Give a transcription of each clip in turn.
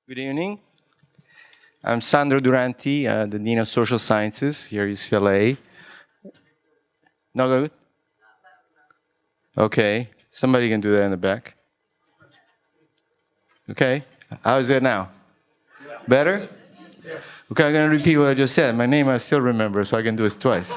Good evening. I'm Sandro Duranti, the Dean of Social Sciences here at UCLA. No good? Okay. Somebody can do that in the back. Okay. How is it now? Better? Okay, I'm going to repeat what I just said. My name I still remember, so I can do it twice.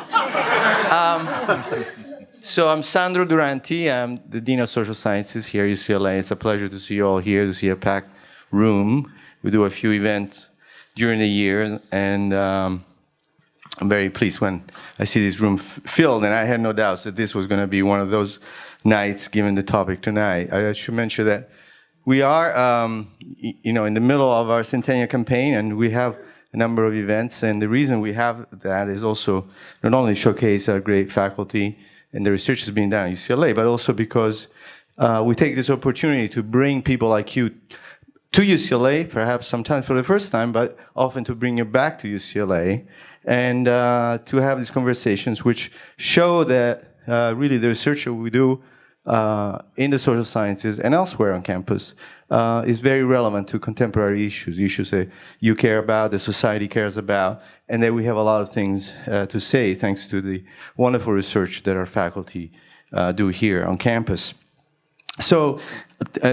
So I'm Sandro Duranti. I'm the Dean of Social Sciences here at UCLA. It's a pleasure to see you all here, to see a packed room. We do a few events during the year, and I'm very pleased when I see this room filled, and I had no doubts that this was going to be one of those nights, given the topic tonight. I should mention that we are, in the middle of our centennial campaign, and we have a number of events, and the reason we have that is also not only showcase our great faculty and the research that's being done at UCLA, but also because we take this opportunity to bring people like you to UCLA, perhaps sometimes for the first time, but often to bring you back to UCLA, and to have these conversations which show that really the research that we do in the social sciences and elsewhere on campus is very relevant to contemporary issues that you care about, the society cares about, and that we have a lot of things to say thanks to the wonderful research that our faculty do here on campus. So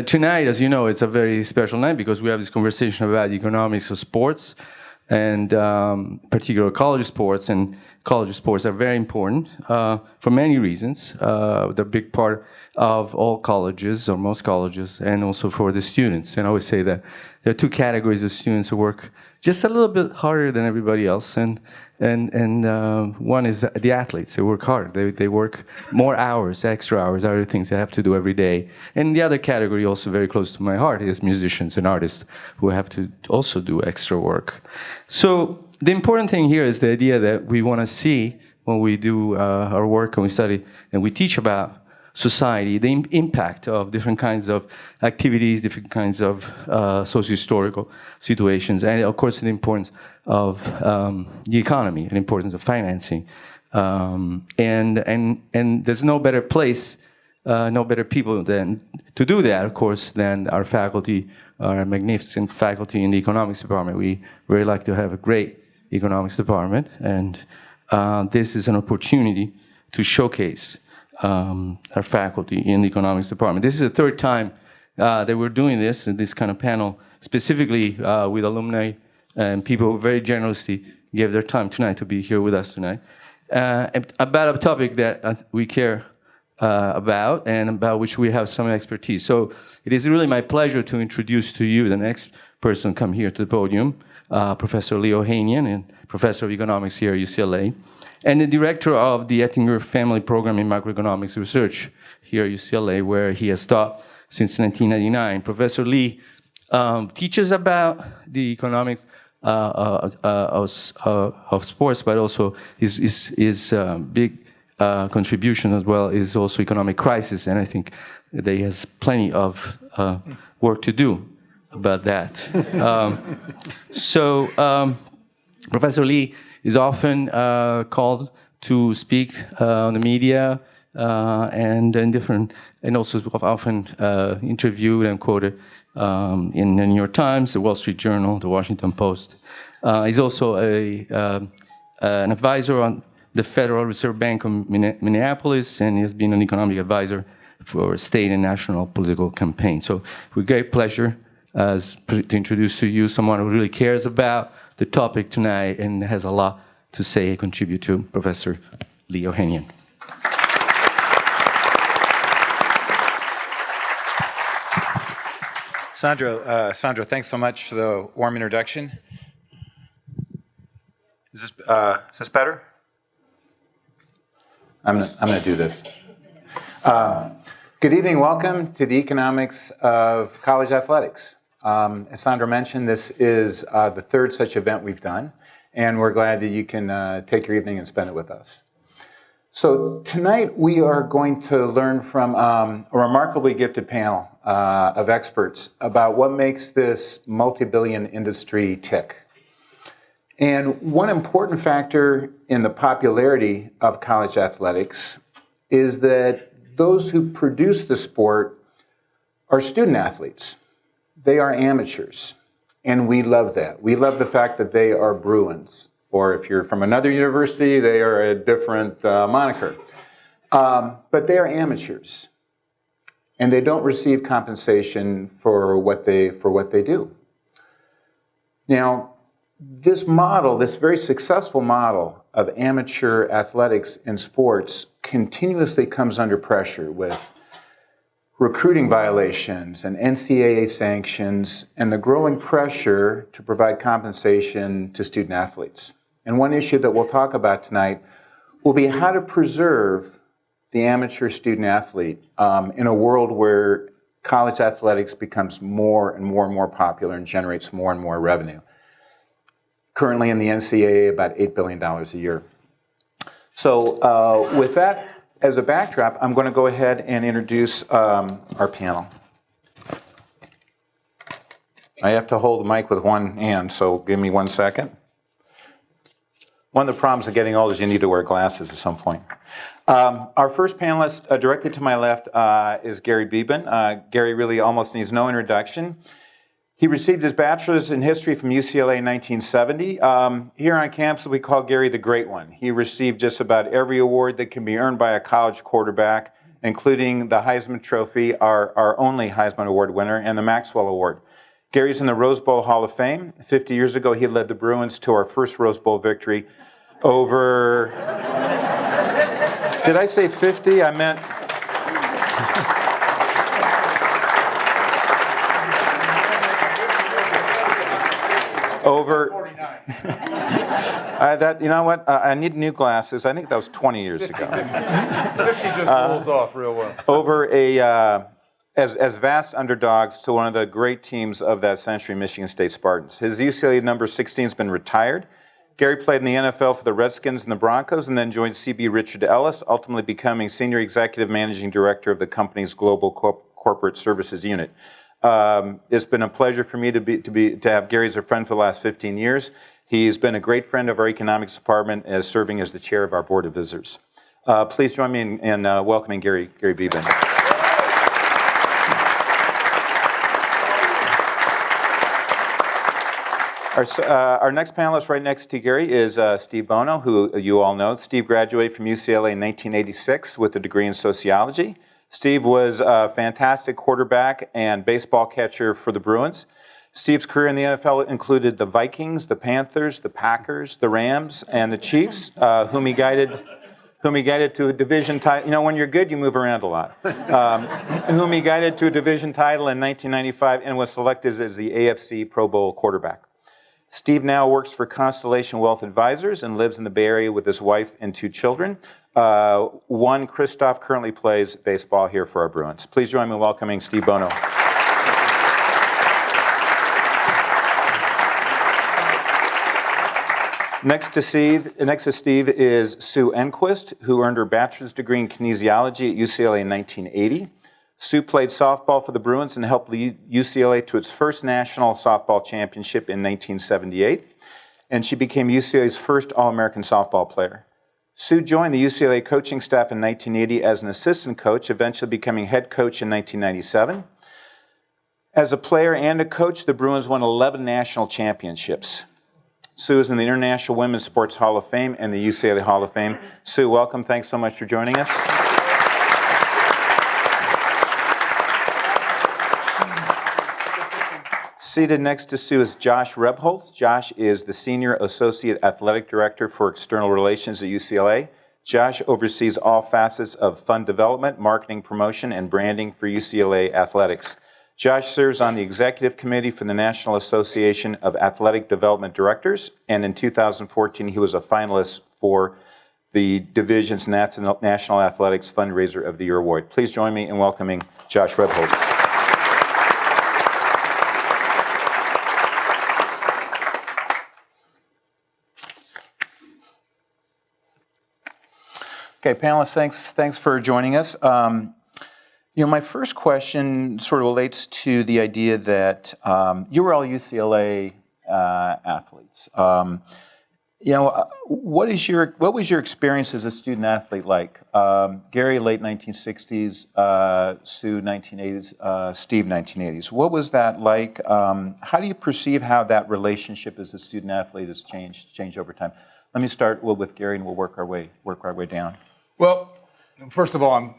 tonight, as you know, it's a very special night because we have this conversation about the economics of sports, and particular college sports, and college sports are very important for many reasons. They're a big part of all colleges, or most colleges, and also for the students. And I always say that there are two categories of students who work just a little bit harder than everybody else, and one is the athletes. They work hard. They work more hours, extra hours, other things they have to do every day. And the other category, also very close to my heart, is musicians and artists who have to also do extra work. So the important thing here is the idea that we want to see when we do our work and we study and we teach about society, the impact of different kinds of activities, different kinds of socio-historical situations, and of course the importance of the economy and importance of financing. And there's no better place, no better people than to do that, of course, than our faculty, our magnificent faculty in the economics department. We really like to have a great economics department, and this is an opportunity to showcase our faculty in the economics department. This is the third time that we're doing this kind of panel, specifically with alumni and people who very generously gave their time tonight to be here with us tonight, about a topic that we care about and about which we have some expertise. So it is really my pleasure to introduce to you the next person come here to the podium, Professor Leo Ohanian, and Professor of Economics here at UCLA, and the director of the Ettinger Family Program in Macroeconomics Research here at UCLA, where he has taught since 1999. Professor Lee teaches about the economics of sports, but also his big contribution as well is also economic crisis, and I think that he has plenty of work to do about that. Professor Lee is often called to speak on the media and in different, and also often interviewed and quoted in the New York Times, the Wall Street Journal, the Washington Post. He's also an advisor on the Federal Reserve Bank of Minneapolis, and he has been an economic advisor for state and national political campaigns. So with great pleasure to introduce to you someone who really cares about the topic tonight and has a lot to say and contribute to, Professor Lee Ohanian. Sandro, thanks so much for the warm introduction. Is this better? I'm gonna do this. Good evening, welcome to the Economics of College Athletics. As Sandro mentioned, this is the third such event we've done, and we're glad that you can take your evening and spend it with us. So tonight we are going to learn from a remarkably gifted panel of experts about what makes this multi-billion industry tick. And one important factor in the popularity of college athletics is that those who produce the sport are student athletes. They are amateurs. And we love that. We love the fact that they are Bruins. Or if you're from another university, they are a different moniker. But they are amateurs. And they don't receive compensation for what they do. Now, this model, this very successful model of amateur athletics in sports continuously comes under pressure with recruiting violations and NCAA sanctions and the growing pressure to provide compensation to student athletes. And one issue that we'll talk about tonight will be how to preserve the amateur student athlete in a world where college athletics becomes more and more popular and generates more and more revenue. Currently in the NCAA, about $8 billion a year. So with that as a backdrop, I'm going to go ahead and introduce our panel. I have to hold the mic with one hand, so give me 1 second. One of the problems of getting old is you need to wear glasses at some point. Our first panelist, directly to my left, is Gary Beban. Gary really almost needs no introduction. He received his bachelor's in history from UCLA in 1970. Here on campus, we call Gary the Great One. He received just about every award that can be earned by a college quarterback, including the Heisman Trophy, our only Heisman Award winner, and the Maxwell Award. Gary's in the Rose Bowl Hall of Fame. 50 years ago, he led the Bruins to our first Rose Bowl victory over... Did I say 50? I meant... Over 49. You know what? I need new glasses. I think that was 20 years ago. 50 just rolls off real well. Over as vast underdogs to one of the great teams of that century, Michigan State Spartans. His UCLA number 16 has been retired. Gary played in the NFL for the Redskins and the Broncos, and then joined CB Richard Ellis, ultimately becoming Senior Executive Managing Director of the company's Global Corporate Services Unit. It's been a pleasure for me to have Gary as a friend for the last 15 years. He's been a great friend of our economics department, as serving as the chair of our board of visitors. Please join me in welcoming Gary Beban. Our next panelist right next to Gary is Steve Bono, who you all know. Steve graduated from UCLA in 1986 with a degree in sociology. Steve was a fantastic quarterback and baseball catcher for the Bruins. Steve's career in the NFL included the Vikings, the Panthers, the Packers, the Rams, and the Chiefs, whom he guided to a division title. You know, when you're good, you move around a lot. Whom he guided to a division title in 1995 and was selected as the AFC Pro Bowl quarterback. Steve now works for Constellation Wealth Advisors and lives in the Bay Area with his wife and 2 children. One, Christoph, currently plays baseball here for our Bruins. Please join me in welcoming Steve Bono. Next to Steve is Sue Enquist, who earned her bachelor's degree in kinesiology at UCLA in 1980. Sue played softball for the Bruins and helped lead UCLA to its first national softball championship in 1978. And she became UCLA's first All-American softball player. Sue joined the UCLA coaching staff in 1980 as an assistant coach, eventually becoming head coach in 1997. As a player and a coach, the Bruins won 11 national championships. Sue is in the International Women's Sports Hall of Fame and the UCLA Hall of Fame. Sue, welcome. Thanks so much for joining us. Seated next to Sue is Josh Rebholz. Josh is the Senior Associate Athletic Director for External Relations at UCLA. Josh oversees all facets of fund development, marketing, promotion, and branding for UCLA athletics. Josh serves on the Executive Committee for the National Association of Athletic Development Directors, and in 2014 he was a finalist for the division's National Athletics Fundraiser of the Year Award. Please join me in welcoming Josh Rebholz. Okay, panelists, thanks for joining us. My first question sort of relates to the idea that you were all UCLA athletes. What was your experience as a student athlete like? Gary, late 1960s, Sue, 1980s, Steve, 1980s. What was that like? How do you perceive how that relationship as a student athlete has changed over time? Let me start with Gary, and we'll work our way down. Well, first of all,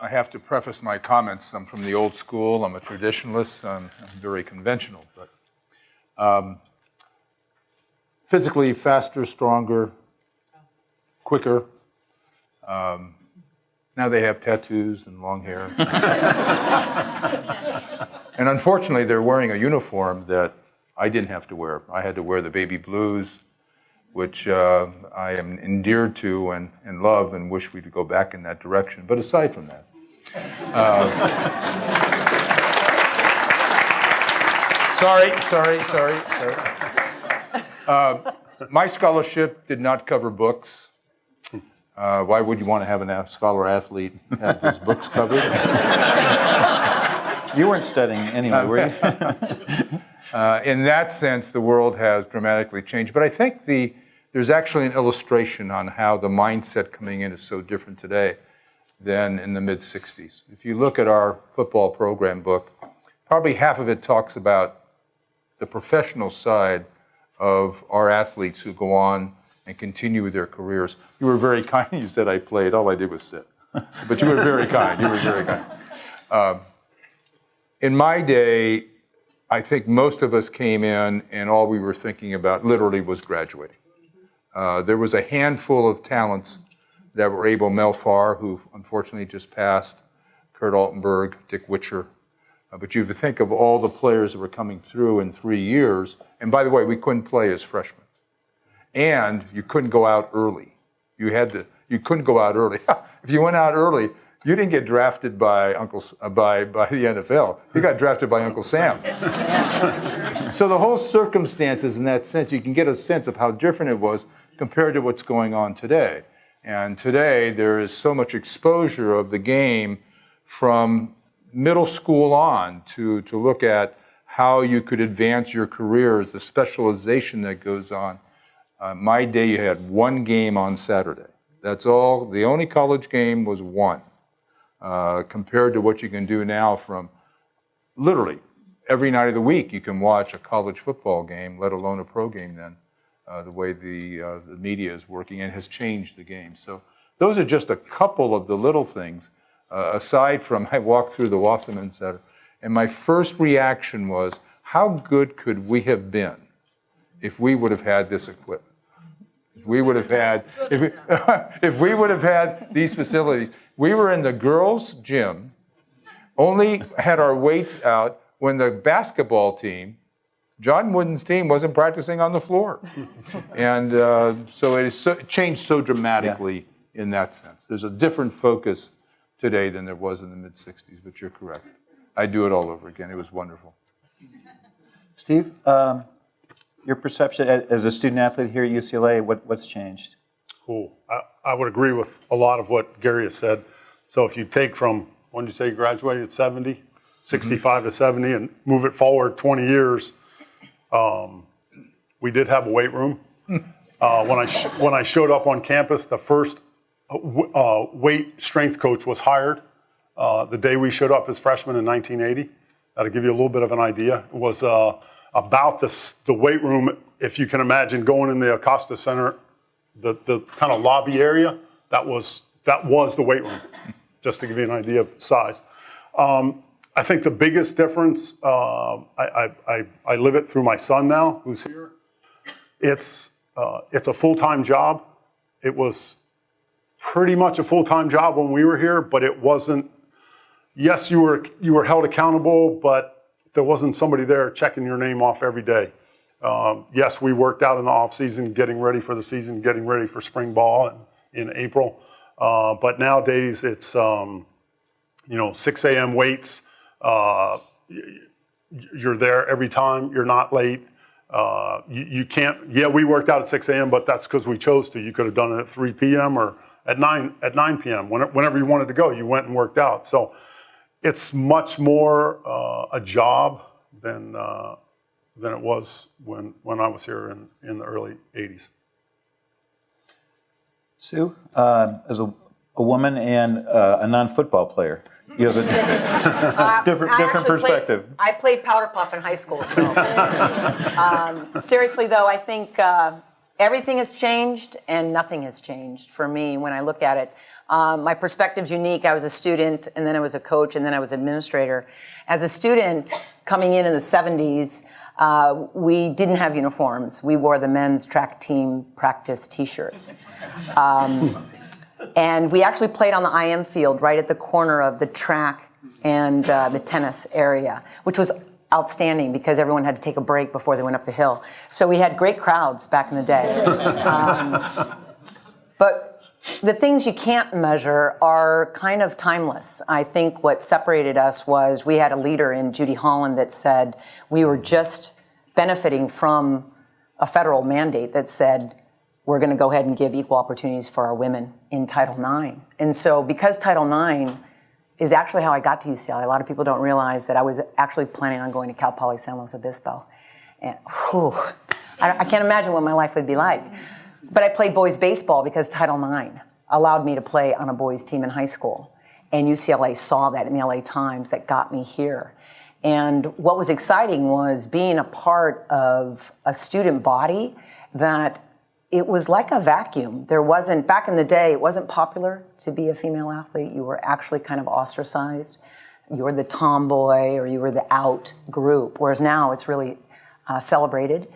I have to preface my comments. I'm from the old school. I'm a traditionalist. I'm very conventional, but physically faster, stronger, quicker. Now they have tattoos and long hair. And unfortunately, they're wearing a uniform that I didn't have to wear. I had to wear the baby blues, which I am endeared to and love and wish we could go back in that direction. But aside from that, my scholarship did not cover books. Why would you want to have a scholar athlete have his books covered? You weren't studying anyway, were you? In that sense, the world has dramatically changed. But I think there's actually an illustration on how the mindset coming in is so different today than in the mid-'60s. If you look at our football program book, probably half of it talks about the professional side of our athletes who go on and continue with their careers. You were very kind. You said I played. All I did was sit. But you were very kind. You were very kind. In my day, I think most of us came in and all we were thinking about literally was graduating. There was a handful of talents that were able, Mel Farr, who unfortunately just passed, Kurt Altenberg, Dick Witcher. But you think of all the players that were coming through in 3 years. And by the way, we couldn't play as freshmen. And you couldn't go out early. You couldn't go out early. If you went out early, you didn't get drafted by by the NFL. You got drafted by Uncle Sam. So the whole circumstances in that sense, you can get a sense of how different it was compared to what's going on today. And today, there is so much exposure of the game from middle school on to look at how you could advance your careers, the specialization that goes on. My day, you had one game on Saturday. That's all. The only college game was one, compared to what you can do now from literally every night of the week. You can watch a college football game, let alone a pro game then. The way the media is working and has changed the game. So those are just a couple of the little things, aside from I walked through the Wasserman Center, and my first reaction was, how good could we have been if we would have had this equipment? If we would have had, if we would have had these facilities. We were in the girls' gym, only had our weights out when the basketball team, John Wooden's team, wasn't practicing on the floor. And so it changed so dramatically in that sense. There's a different focus today than there was in the mid-'60s, but you're correct. I'd do it all over again. It was wonderful. Steve, your perception as a student athlete here at UCLA, what's changed? Cool. I would agree with a lot of what Gary has said. So if you take from, when did you say you graduated at 70? 65 to 70 and move it forward 20 years, we did have a weight room. When I showed up on campus, the first weight strength coach was hired the day we showed up as freshmen in 1980. That'll give you a little bit of an idea. It was about the weight room, if you can imagine going in the Acosta Center, the kind of lobby area, that was the weight room, just to give you an idea of size. I think the biggest difference, I live it through my son now, who's here. It's a full-time job. It was pretty much a full-time job when we were here, but it wasn't. Yes, you were held accountable, but there wasn't somebody there checking your name off every day. Yes, we worked out in the off season, getting ready for the season, getting ready for spring ball in April. But nowadays it's 6 a.m. weights. You're there every time. You're not late. You can't. Yeah, we worked out at 6 a.m., but that's because we chose to. You could have done it at 3 p.m. or at 9 p.m. Whenever you wanted to go, you went and worked out. So it's much more a job than it was when I was here in the early 80s. Sue, as a woman and a non-football player, you have a different perspective. I played powder puff in high school, so. Seriously, though, I think everything has changed and nothing has changed for me when I look at it. My perspective's unique. I was a student, and then I was a coach, and then I was administrator. As a student, coming in the 70s, we didn't have uniforms. We wore the men's track team practice T-shirts. And we actually played on the IM field right at the corner of the track and the tennis area, which was outstanding because everyone had to take a break before they went up the hill. So we had great crowds back in the day. But the things you can't measure are kind of timeless. I think what separated us was we had a leader in Judy Holland that said we were just benefiting from a federal mandate that said we're going to go ahead and give equal opportunities for our women in Title IX. And so because Title IX is actually how I got to UCLA, a lot of people don't realize that I was actually planning on going to Cal Poly San Luis Obispo. And I can't imagine what my life would be like. But I played boys baseball because Title IX allowed me to play on a boys team in high school. And UCLA saw that in the LA Times that got me here. And what was exciting was being a part of a student body that it was like a vacuum. There wasn't, back in the day, it wasn't popular to be a female athlete. You were actually kind of ostracized. You were the tomboy or you were the out group, whereas now it's really celebrated.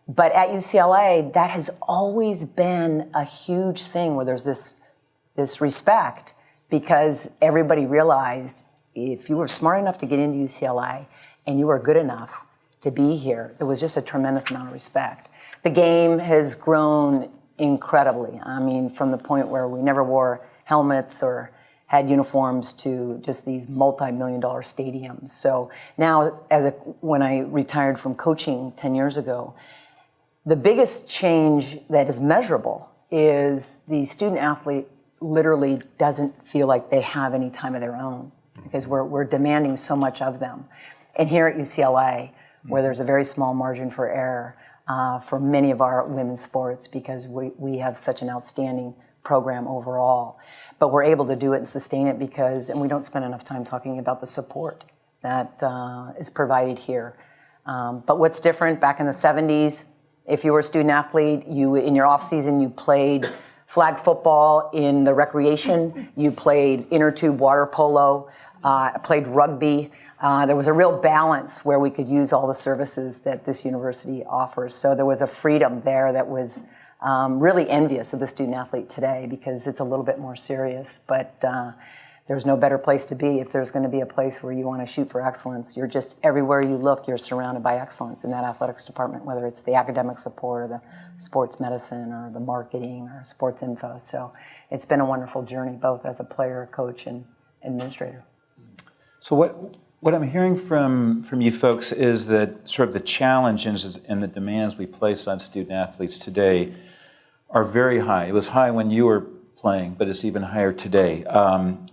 But at UCLA, that has always been a huge thing where there's this respect because everybody realized if you were smart enough to get into UCLA and you were good enough to be here, there was just a tremendous amount of respect. The game has grown incredibly. I mean, from the point where we never wore helmets or had uniforms to just these multi-million-dollar stadiums. So now, when I retired from coaching 10 years ago, the biggest change that is measurable is the student athlete literally doesn't feel like they have any time of their own because we're demanding so much of them. And here at UCLA, where there's a very small margin for error, for many of our women's sports because we have such an outstanding program overall. But we're able to do it and sustain it because, and we don't spend enough time talking about the support that is provided here. But what's different, back in the 70s, if you were a student athlete, in your off season, you played flag football in the recreation, you played inner tube water polo, played rugby. There was a real balance where we could use all the services that this university offers. So there was a freedom there that was really envious of the student athlete today because it's a little bit more serious. But there's no better place to be if there's going to be a place where you want to shoot for excellence. You're just, everywhere you look, you're surrounded by excellence in that athletics department, whether it's the academic support or the sports medicine or the marketing or sports info. So it's been a wonderful journey, both as a player, coach, and administrator. So what I'm hearing from you folks is that sort of the challenges and the demands we place on student athletes today are very high. It was high when you were playing, but it's even higher today.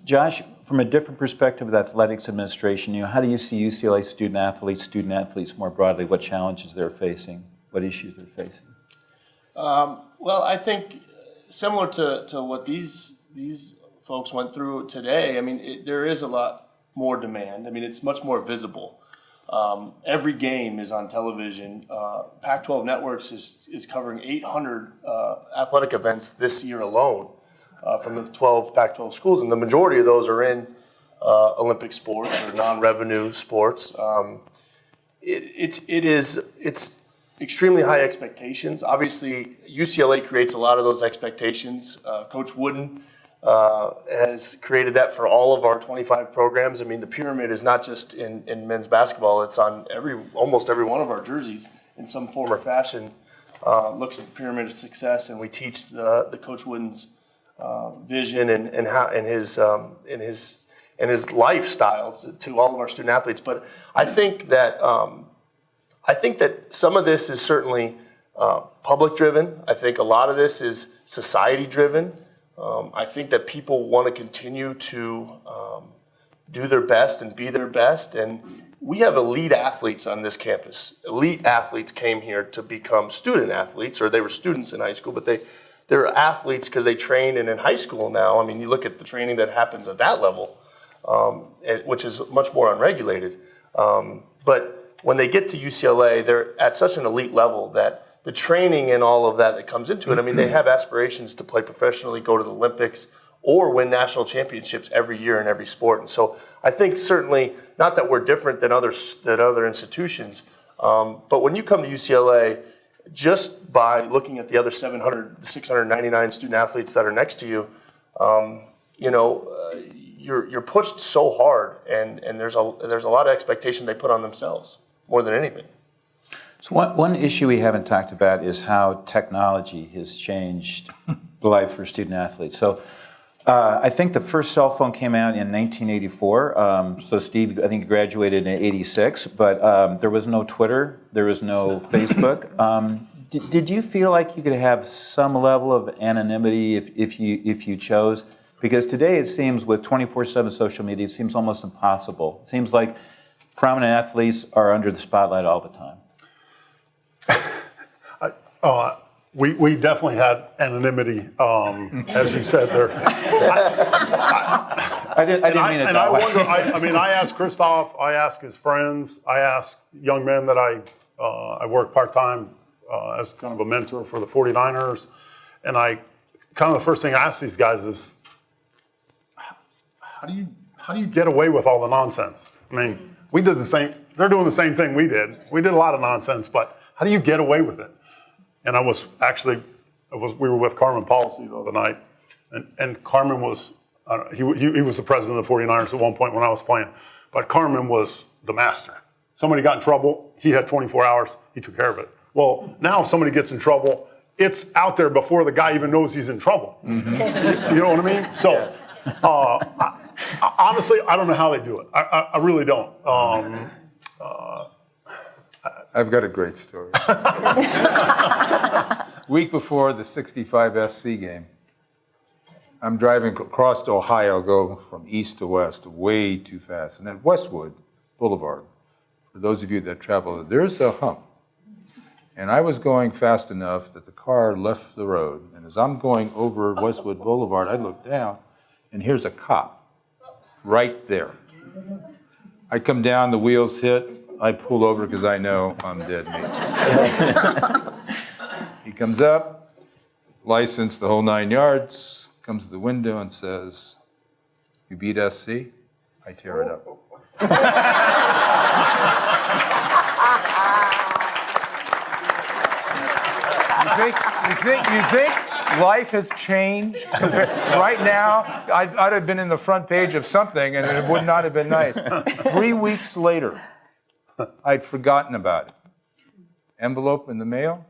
Josh, from a different perspective of athletics administration, how do you see UCLA student athletes more broadly, what challenges they're facing, what issues they're facing? Well, I think similar to what these folks went through today, I mean, there is a lot more demand. I mean, it's much more visible. Every game is on television. Pac-12 Networks is covering 800 athletic events this year alone from the 12 Pac-12 schools, and the majority of those are in Olympic sports or non-revenue sports. It's extremely high expectations. Obviously, UCLA creates a lot of those expectations. Coach Wooden has created that for all of our 25 programs. I mean, the pyramid is not just in men's basketball. It's on almost every one of our jerseys in some form or fashion. Looks at the pyramid of success, and we teach the Coach Wooden's vision and his lifestyle to all of our student athletes. But I think that some of this is certainly public driven. I think a lot of this is society driven. I think that people want to continue to do their best and be their best. And we have elite athletes on this campus. Elite athletes came here to become student athletes, or they were students in high school, but they they're athletes because they train, and in high school now, I mean, you look at the training that happens at that level, which is much more unregulated. But when they get to UCLA, they're at such an elite level that the training and all of that comes into it. I mean, they have aspirations to play professionally, go to the Olympics, or win national championships every year in every sport. And so I think certainly, not that we're different than other institutions, but when you come to UCLA, just by looking at the other 699 student athletes that are next to you, you're pushed so hard, and there's a lot of expectation they put on themselves more than anything. So one issue we haven't talked about is how technology has changed the life for student athletes. So I think the first cell phone came out in 1984. So Steve, I think you graduated in '86, but there was no Twitter, there was no Facebook. Did you feel like you could have some level of anonymity if you chose? Because today it seems with 24/7 social media, it seems almost impossible. It seems like prominent athletes are under the spotlight all the time. We definitely had anonymity, as you said there. I didn't mean it that way. I asked Christoph, I asked his friends, I asked young men that I work part-time as kind of a mentor for the 49ers, and the first thing I asked these guys is, how do you get away with all the nonsense? I mean, we did the same, they're doing the same thing we did. We did a lot of nonsense, but how do you get away with it? And we were with Carmen Policy the other night, and Carmen was, he was the president of the 49ers at one point when I was playing, but Carmen was the master. Somebody got in trouble, he had 24 hours, he took care of it. Well, now if somebody gets in trouble, it's out there before the guy even knows he's in trouble. Mm-hmm. You know what I mean? So, honestly, I don't know how they do it. I really don't. I've got a great story. Week before the 65 SC game, I'm driving across Ohio, go from east to west, way too fast. And at Westwood Boulevard, for those of you that travel, there's a hump. And I was going fast enough that the car left the road. And as I'm going over Westwood Boulevard, I look down, and here's a cop right there. I come down, the wheels hit. I pull over because I know I'm dead meat. He comes up, license, the whole 9 yards, comes to the window and says, "You beat SC?" I tear it up. You think life has changed? Right now, I'd have been in the front page of something, and it would not have been nice. 3 weeks later, I'd forgotten about it. Envelope in the mail,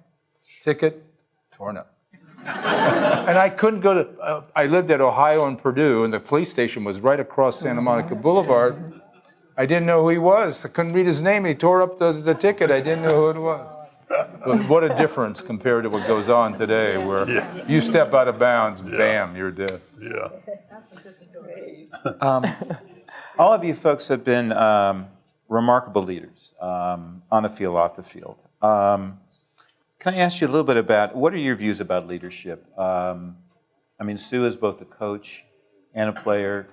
ticket torn up. And I couldn't go to, I lived at Ohio and Purdue, and the police station was right across Santa Monica Boulevard. I didn't know who he was. I couldn't read his name. He tore up the ticket. I didn't know who it was. But what a difference compared to what goes on today, where you step out of bounds, bam, you're dead. Yeah. That's a good story. All of you folks have been remarkable leaders on the field, off the field. Can I ask you a little bit about, what are your views about leadership? Sue is both a coach and a player.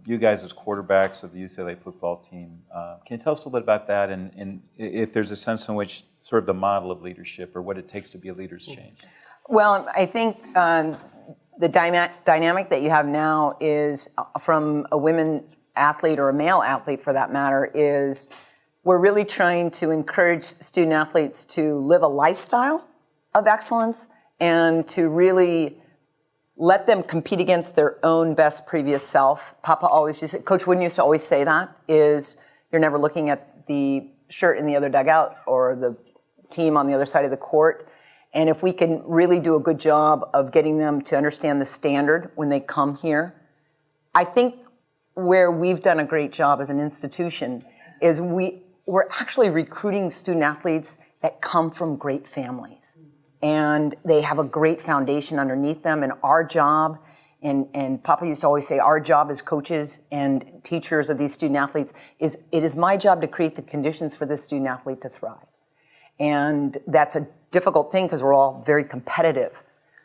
You guys as quarterbacks of the UCLA football team. Can you tell us a little bit about that, and if there's a sense in which sort of the model of leadership or what it takes to be a leader has changed? Well, I think the dynamic that you have now is from a women athlete or a male athlete for that matter is we're really trying to encourage student athletes to live a lifestyle of excellence and to really let them compete against their own best previous self. Papa always used to, Coach Wooden used to always say that, is you're never looking at the shirt in the other dugout or the team on the other side of the court. And if we can really do a good job of getting them to understand the standard when they come here, I think where we've done a great job as an institution is we're actually recruiting student athletes that come from great families. And they have a great foundation underneath them. And our job, and Papa used to always say, our job as coaches and teachers of these student athletes is, it is my job to create the conditions for this student athlete to thrive. And that's a difficult thing because we're all very competitive.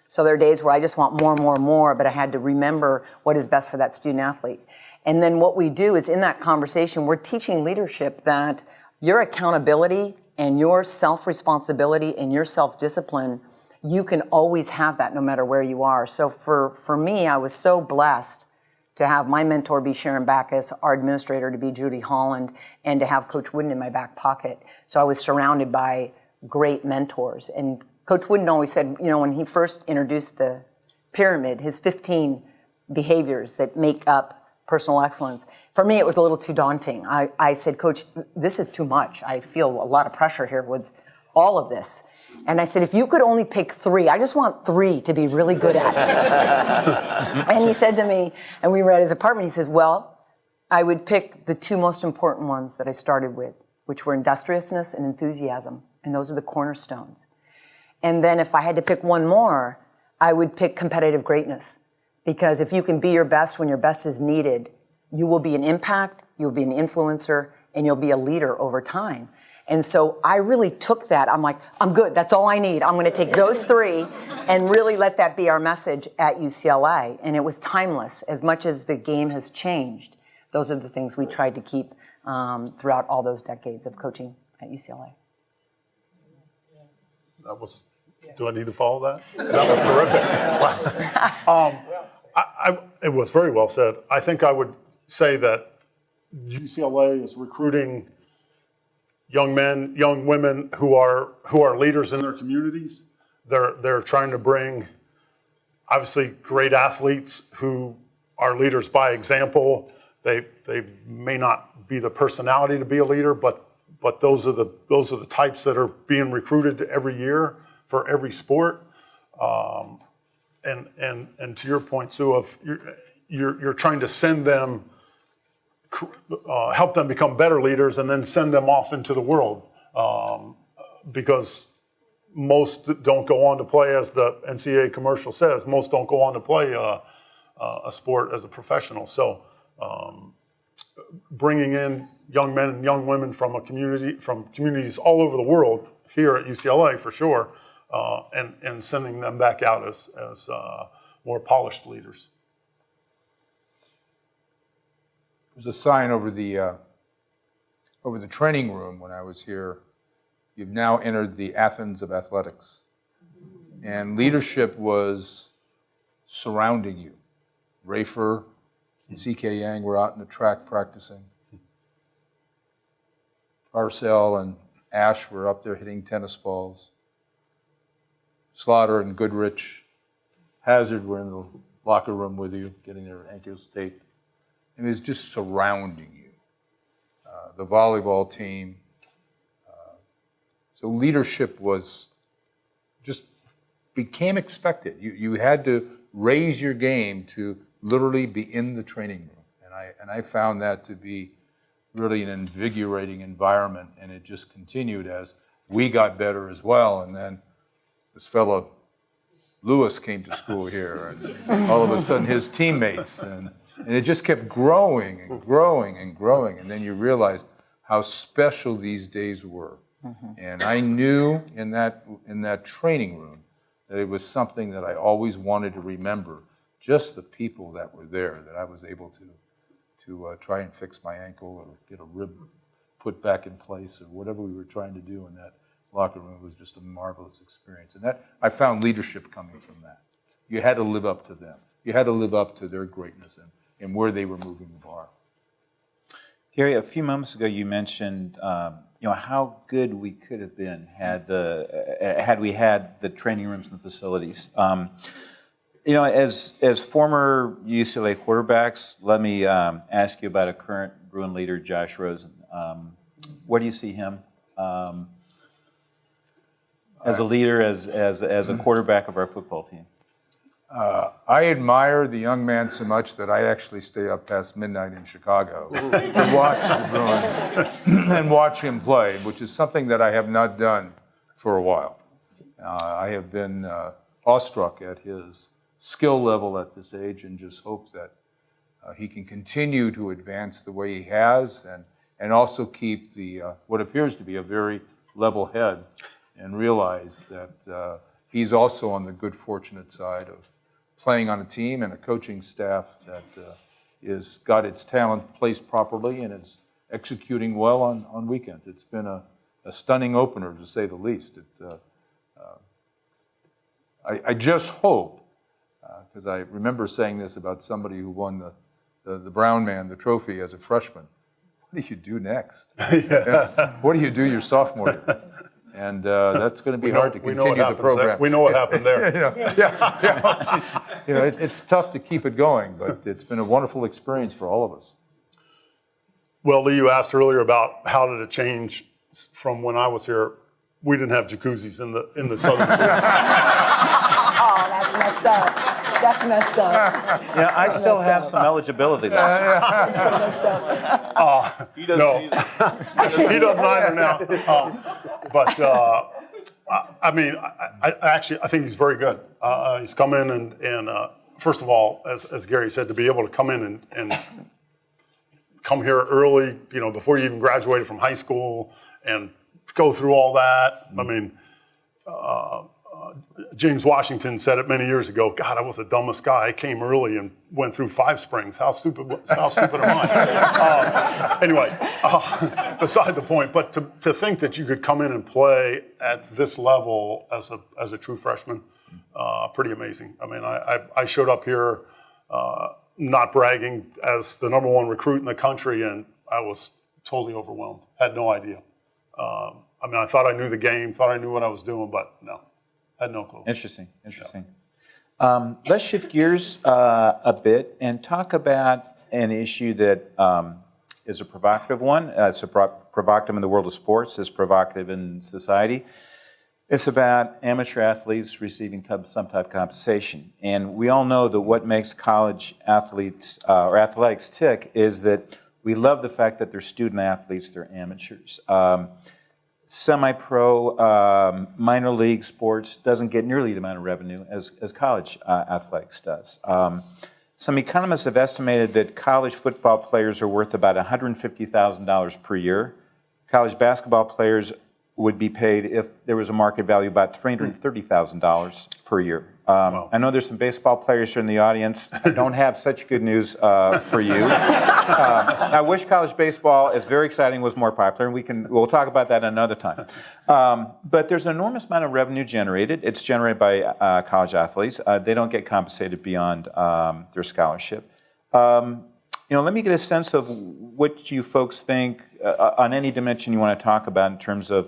So there are days where I just want more and more and more, but I had to remember what is best for that student athlete. And then what we do is in that conversation, we're teaching leadership that your accountability and your self-responsibility and your self-discipline, you can always have that no matter where you are. So for me, I was so blessed to have my mentor be Sharon Backus, our administrator to be Judy Holland, and to have Coach Wooden in my back pocket. So I was surrounded by great mentors. And Coach Wooden always said, you know, when he first introduced the pyramid, his 15 behaviors that make up personal excellence, for me it was a little too daunting. I said, Coach, this is too much. I feel a lot of pressure here with all of this. And I said, if you could only pick 3, I just want 3 to be really good at it. And he said to me, and we were at his apartment, he says, well, I would pick the 2 most important ones that I started with, which were industriousness and enthusiasm. And those are the cornerstones. And then if I had to pick one more, I would pick competitive greatness. Because if you can be your best when your best is needed, you will be an impact, you'll be an influencer, and you'll be a leader over time. And so I really took that. I'm like, I'm good. That's all I need. I'm going to take those 3 and really let that be our message at UCLA. And it was timeless. As much as the game has changed, those are the things we tried to keep throughout all those decades of coaching at UCLA. That was, do I need to follow that? That was terrific. Wow. It was very well said. I think I would say that UCLA is recruiting young men, young women who are leaders in their communities. They're trying to bring, obviously, great athletes who are leaders by example. They may not be the personality to be a leader, but those are the types that are being recruited every year for every sport. And to your point, Sue, of you're trying to send them. Help them become better leaders and then send them off into the world because most don't go on to play, as the NCAA commercial says, most don't go on to play a sport as a professional. So bringing in young men and young women from communities all over the world, here at UCLA for sure, and sending them back out as more polished leaders. There's a sign over the training room when I was here. You've now entered the Athens of athletics. And leadership was surrounding you. Rafer and C.K. Yang were out in the track practicing. Parcell and Ash were up there hitting tennis balls. Slaughter and Goodrich, Hazard were in the locker room with you, getting their ankles taped. And it's just surrounding you. The volleyball team. So leadership was just became expected. You had to raise your game to literally be in the training room. And I found that to be really an invigorating environment, and it just continued as we got better as well. And then this fellow Lewis came to school here, and all of a sudden his teammates, and it just kept growing and growing and growing. And then you realized how special these days were. Mm-hmm. And I knew in that training room that it was something that I always wanted to remember, just the people that were there, that I was able to try and fix my ankle or get a rib put back in place or whatever we were trying to do in that locker room. It was just a marvelous experience. And that I found leadership coming from that. You had to live up to them. You had to live up to their greatness and where they were moving the bar. Gary, a few moments ago you mentioned how good we could have been had we had the training rooms and the facilities. As former UCLA quarterbacks, let me ask you about a current Bruin leader, Josh Rosen. Where do you see him as a leader, as a quarterback of our football team? I admire the young man so much that I actually stay up past midnight in Chicago to watch the Bruins and watch him play, which is something that I have not done for a while. I have been awestruck at his skill level at this age and just hope that he can continue to advance the way he has and also keep what appears to be a very level head and realize that he's also on the good, fortunate side of playing on a team and a coaching staff that is got its talent placed properly and is executing well on weekends. It's been a stunning opener, to say the least. I just hope, because I remember saying this about somebody who won the Brown Man, the trophy as a freshman. What do you do next? What do you do your sophomore year? And that's going to be hard to continue the program. We know what happened there. It's tough to keep it going, but it's been a wonderful experience for all of us. Well, Lee, you asked earlier about how did it change from when I was here. We didn't have jacuzzis in the southern cities. Oh, that's messed up. That's messed up. Yeah, I still have some eligibility left. He doesn't No. either. He doesn't either now. But I mean, I think he's very good. He's come in and first of all, as Gary said, to be able to come in and come here early, before you even graduated from high school and go through all that. I mean, James Washington said it many years ago. God, I was the dumbest guy. I came early and went through 5 springs. How stupid am I? Anyway, beside the point. But to think that you could come in and play at this level as a true freshman, pretty amazing. I mean, I showed up here, not bragging, as the #1 recruit in the country, and I was totally overwhelmed. Had no idea. I mean, I thought I knew the game, thought I knew what I was doing, but no. Had no clue. Interesting. Let's shift gears a bit and talk about an issue that is a provocative one. It's provocative in the world of sports. It's provocative in society. It's about amateur athletes receiving some type of compensation. And we all know that what makes college athletes or athletics tick is that we love the fact that they're student athletes, they're amateurs. Semi-pro, minor league sports doesn't get nearly the amount of revenue as college athletics does. Some economists have estimated that college football players are worth about $150,000 per year. College basketball players would be paid, if there was a market value, about $330,000 per year. I know there's some baseball players here in the audience. I don't have such good news for you. I wish college baseball, as very exciting, was more popular, and we'll talk about that another time. But there's an enormous amount of revenue generated. It's generated by college athletes. They don't get compensated beyond their scholarship. Let me get a sense of what you folks think on any dimension you want to talk about in terms of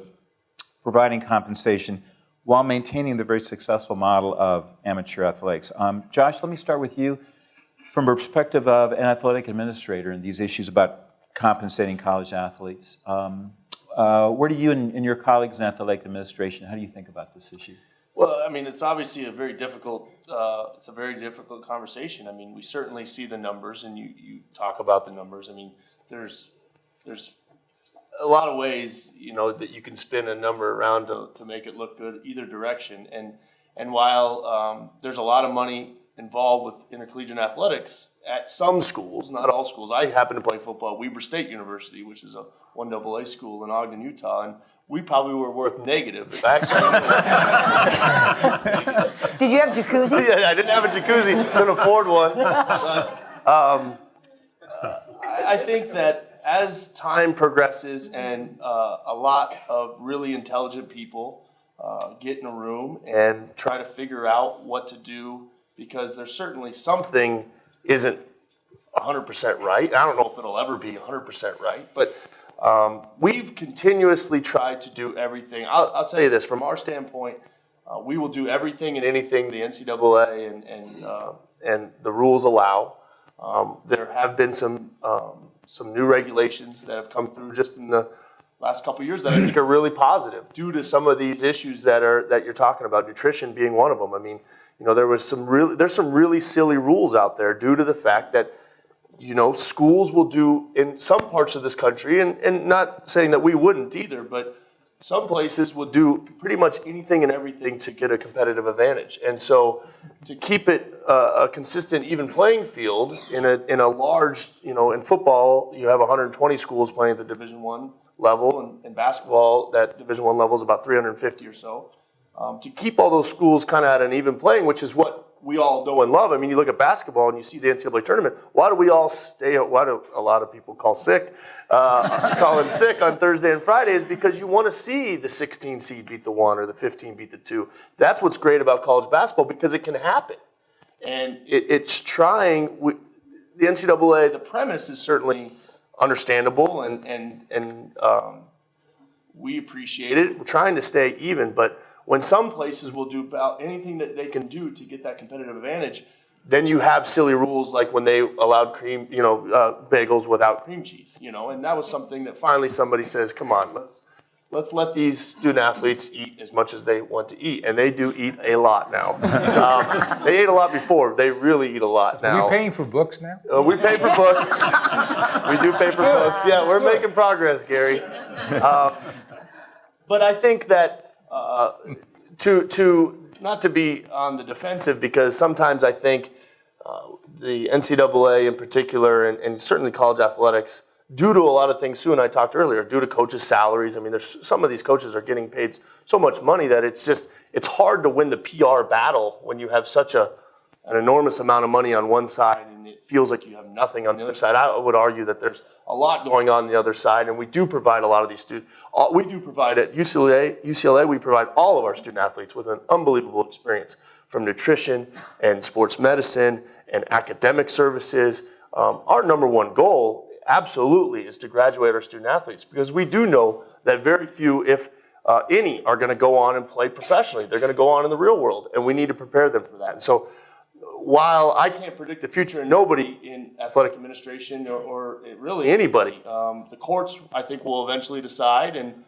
providing compensation while maintaining the very successful model of amateur athletics. Josh, let me start with you. From a perspective of an athletic administrator and these issues about compensating college athletes, where do you and your colleagues in athletic administration, how do you think about this issue? Well, I mean, it's obviously a very difficult conversation. I mean, we certainly see the numbers, and you talk about the numbers. I mean, there's a lot of ways, that you can spin a number around to make it look good either direction. And while there's a lot of money involved with intercollegiate athletics at some schools, not all schools. I happen to play football at Weber State University, which is a 1AA school in Ogden, Utah, and we probably were worth negative. Actually, Did you have jacuzzi? Yeah, I didn't have a jacuzzi. Couldn't afford one. I think that as time progresses and a lot of really intelligent people get in a room and try to figure out what to do, because there's certainly something isn't 100% right. I don't know if it'll ever be 100% right, but we've continuously tried to do everything. I'll tell you this, from our standpoint, we will do everything and anything the NCAA and the rules allow. There have been some new regulations that have come through just in the last couple of years that I think are really positive due to some of these issues that you're talking about, nutrition being one of them. I mean, there's some really silly rules out there due to the fact that, schools will do in some parts of this country, and not saying that we wouldn't either, but some places will do pretty much anything and everything to get a competitive advantage. And so to keep it a consistent, even playing field in a large, in football, you have 120 schools playing at the Division I level, and in basketball, that Division I level is about 350 or so. to keep all those schools kind of at an even playing, which is what we all know and love. I mean, you look at basketball and you see the NCAA tournament. Why do we all stay? Why do a lot of people call in sick on Thursday and Friday? Is because you want to see the 16 seed beat the 1 or the 15 beat the 2. That's what's great about college basketball, because it can happen. And it's trying. The NCAA, the premise is certainly understandable, and we appreciate it. We're trying to stay even, but when some places will do about anything that they can do to get that competitive advantage, then you have silly rules like when they allowed bagels without cream cheese, and that was something that finally somebody says, come on, let's let these student athletes eat as much as they want to eat, and they do eat a lot now. They ate a lot before, they really eat a lot now. Are we paying for books now? We pay for books. We do pay for books. Yeah, we're making progress, Gary. But I think that to not to be on the defensive, because sometimes I think the NCAA in particular, and certainly college athletics, due to a lot of things Sue and I talked earlier, due to coaches' salaries. I mean, there's some of these coaches are getting paid so much money that it's hard to win the PR battle when you have such an enormous amount of money on one side and it feels like you have nothing on the other side. I would argue that there's a lot going on the other side, and we do provide a lot of these students. We do provide at UCLA, we provide all of our student athletes with an unbelievable experience, from nutrition and sports medicine and academic services. Our number one goal absolutely is to graduate our student athletes, because we do know that very few, if any, are going to go on and play professionally. They're going to go on in the real world, and we need to prepare them for that. And so while I can't predict the future, and nobody in athletic administration or really anybody, the courts, I think, will eventually decide, and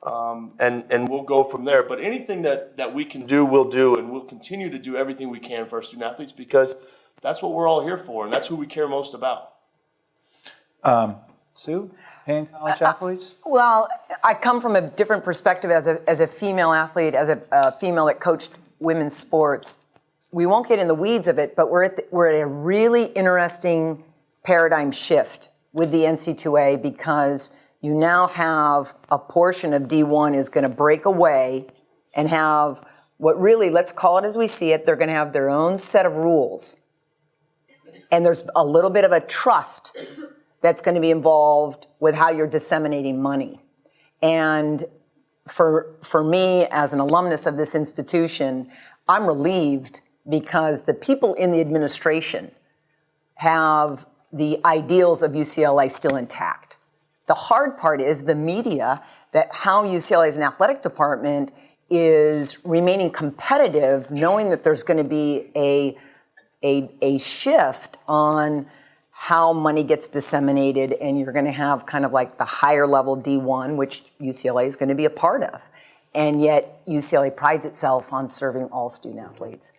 we'll go from there. But anything that we can do, we'll do, and we'll continue to do everything we can for our student athletes, because that's what we're all here for, and that's who we care most about. Sue, paying college athletes? Well, I come from a different perspective as a female athlete, as a female that coached women's sports. We won't get in the weeds of it, but we're at a really interesting paradigm shift with the NC2A, because you now have a portion of D1 is going to break away and have what really, let's call it as we see it, they're going to have their own set of rules. And there's a little bit of a trust that's going to be involved with how you're disseminating money. And for me, as an alumnus of this institution, I'm relieved, because the people in the administration have the ideals of UCLA still intact. The hard part is the media, that how UCLA as an athletic department is remaining competitive, knowing that there's going to be a shift on how money gets disseminated, and you're going to have kind of like the higher level D1, which UCLA is going to be a part of. And yet UCLA prides itself on serving all student athletes.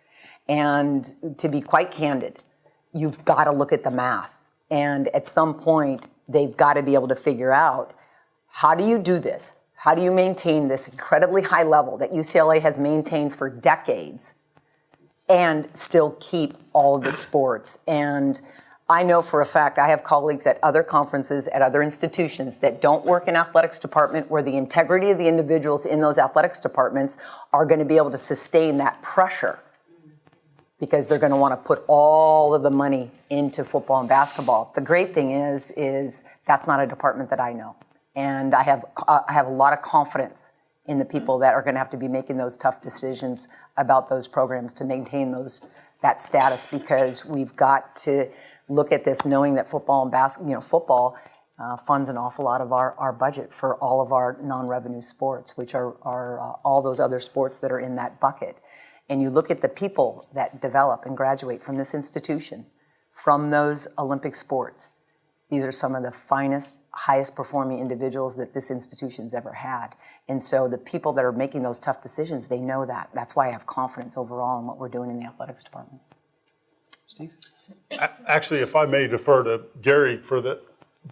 And to be quite candid, you've got to look at the math. And at some point, they've got to be able to figure out, how do you do this? How do you maintain this incredibly high level that UCLA has maintained for decades and still keep all of the sports? And I know for a fact, I have colleagues at other conferences, at other institutions that don't work in athletics department, where the integrity of the individuals in those athletics departments are going to be able to sustain that pressure, because they're going to want to put all of the money into football and basketball. The great thing is that's not a department that I know. And I have a lot of confidence in the people that are going to have to be making those tough decisions about those programs to maintain that status, because we've got to look at this knowing that football and basketball, football funds an awful lot of our budget for all of our non-revenue sports, which are all those other sports that are in that bucket. And you look at the people that develop and graduate from this institution, from those Olympic sports. These are some of the finest, highest performing individuals that this institution's ever had. And so the people that are making those tough decisions, they know that. That's why I have confidence overall in what we're doing in the athletics department. Steve? Actually, if I may defer to Gary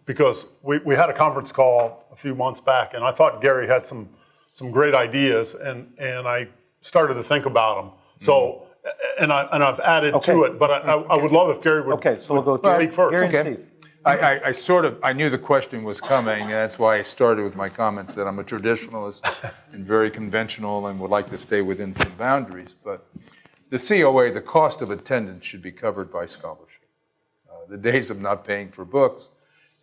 because we had a conference call a few months back, and I thought Gary had some great ideas, and I started to think about them. So, and I've added to it, but I would love if Gary would, so we'll go speak first. Gary and Okay. Steve. I knew the question was coming, and that's why I started with my comments that I'm a traditionalist and very conventional and would like to stay within some boundaries. But the COA, the cost of attendance, should be covered by scholarship. The days of not paying for books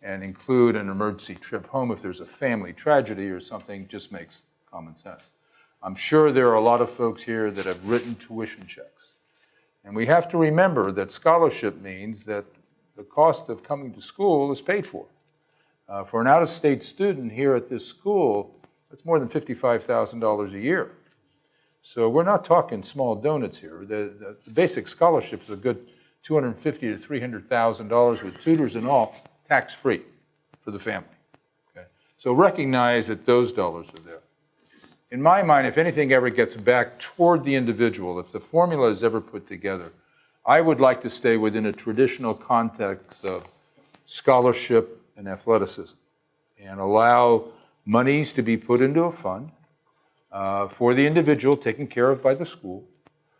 and include an emergency trip home if there's a family tragedy or something just makes common sense. I'm sure there are a lot of folks here that have written tuition checks. And we have to remember that scholarship means that the cost of coming to school is paid for. For an out-of-state student here at this school, that's more than $55,000 a year. So we're not talking small donuts here. The basic scholarship is a good $250,000 to $300,000 with tutors and all, tax-free for the family. Okay? So recognize that those dollars are there. In my mind, if anything ever gets back toward the individual, if the formula is ever put together, I would like to stay within a traditional context of scholarship and athleticism and allow monies to be put into a fund for the individual taken care of by the school.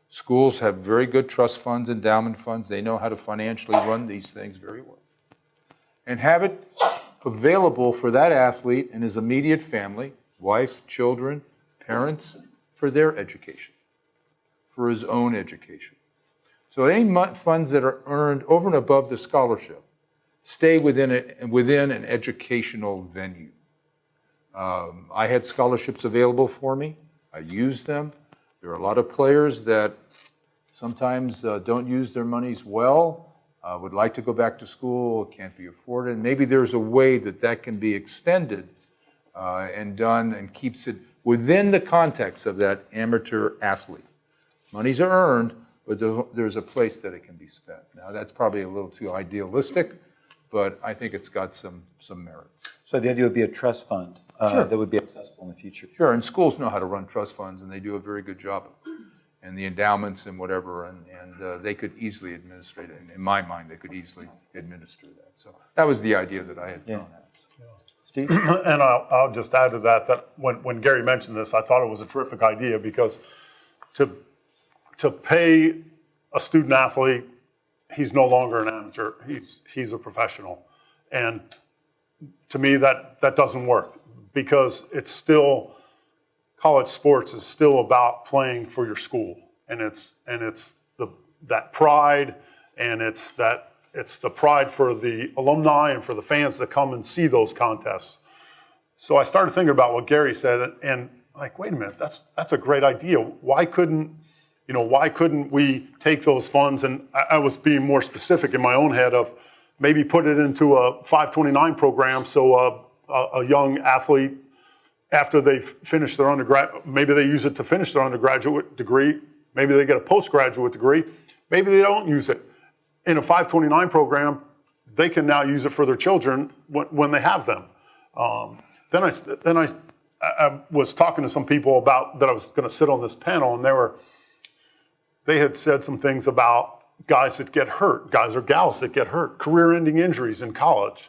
Schools have very good trust funds, endowment funds. They know how to financially run these things very well. And have it available for that athlete and his immediate family, wife, children, parents, for their education, for his own education. So any funds that are earned over and above the scholarship stay within an educational venue. I had scholarships available for me. I used them. There are a lot of players that sometimes don't use their monies well, would like to go back to school, can't be afforded. Maybe there's a way that can be extended and done and keeps it within the context of that amateur athlete. Monies are earned, but there's a place that it can be spent. Now, that's probably a little too idealistic, but I think it's got some merit. So the idea would be a trust fund that would be accessible in the future. Sure, and schools know how to run trust funds, and they do a very good job of it. And the endowments and whatever, and they could easily administer it. In my mind, they could easily administer that. So that was the idea that I had thrown out. Steve? And I'll just add to that when Gary mentioned this, I thought it was a terrific idea because to pay a student athlete, he's no longer an amateur, he's a professional. And to me, that doesn't work because it's still, college sports is still about playing for your school. And it's that pride, and it's the pride for the alumni and for the fans that come and see those contests. So I started thinking about what Gary said, and like, wait a minute, that's a great idea. Why couldn't we take those funds? And I was being more specific in my own head of maybe put it into a 529 program, so a young athlete, after they finish their undergrad, maybe they use it to finish their undergraduate degree, maybe they get a postgraduate degree, maybe they don't use it. In a 529 program, they can now use it for their children when they have them. Then I was talking to some people about that I was going to sit on this panel, and they had said some things about guys that get hurt, guys or gals that get hurt, career-ending injuries in college.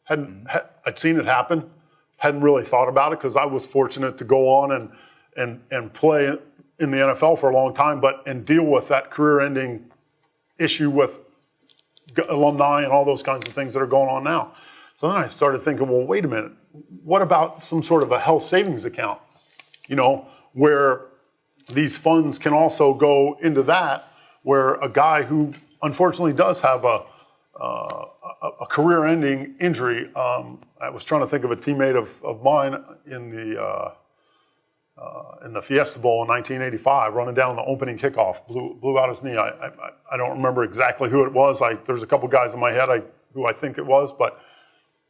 I'd seen it happen, hadn't really thought about it because I was fortunate to go on and play in the NFL for a long time, and deal with that career-ending issue with alumni and all those kinds of things that are going on now. So then I started thinking, well, wait a minute, what about some sort of a health savings account, where these funds can also go into that, where a guy who unfortunately does have a career-ending injury. I was trying to think of a teammate of mine in the Fiesta Bowl in 1985, running down the opening kickoff, blew out his knee. I don't remember exactly who it was. There's a couple guys in my head who I think it was, but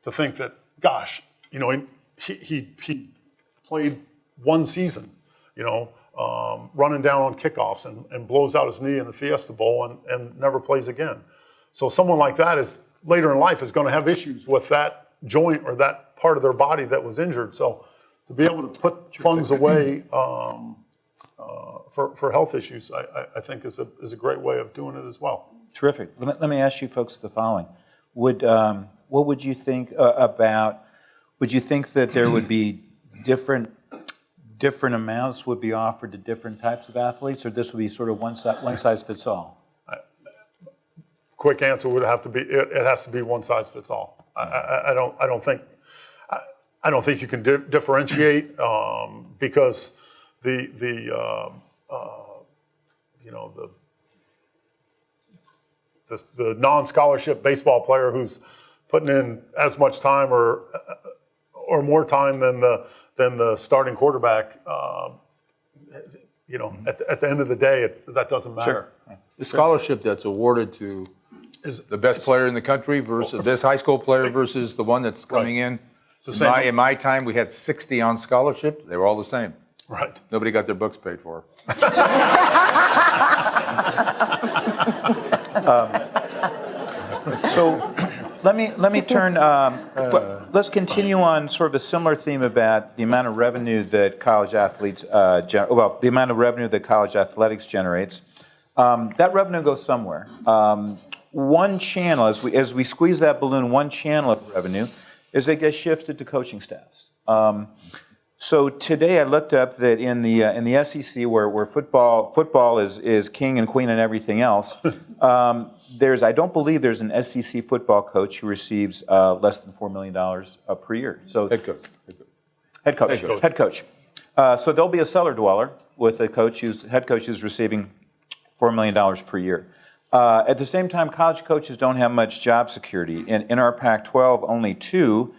to think that, gosh, he played one season, running down on kickoffs and blows out his knee in the Fiesta Bowl and never plays again. So someone like that is later in life is going to have issues with that joint or that part of their body that was injured. So to be able to put funds away for health issues, I think is a great way of doing it as well. Terrific. Let me ask you folks the following. What would you think about, would you think that there would be different amounts would be offered to different types of athletes, or this would be sort of one size fits all? quick answer would have to be it has to be one size fits all. I don't think you can differentiate because the non-scholarship baseball player who's putting in as much time or more time than the starting quarterback, at the end of the day, that doesn't matter. Sure. The scholarship that's awarded to the best player in the country versus this high school player versus the one that's coming in. In my time, we had 60 on scholarship. They were all the same. Right. Nobody got their books paid for. So let me turn. Let's continue on sort of a similar theme about the amount of revenue that college athletes the amount of revenue that college athletics generates. That revenue goes somewhere. One channel, as we squeeze that balloon, one channel of revenue is it gets shifted to coaching staffs. So today I looked up that in the SEC where football is king and queen and everything else, I don't believe there's an SEC football coach who receives less than $4 million per year. So Head coach. So there'll be a cellar dweller with a head coach who's receiving $4 million per year. At the same time, college coaches don't have much job security. In our Pac-12, only 2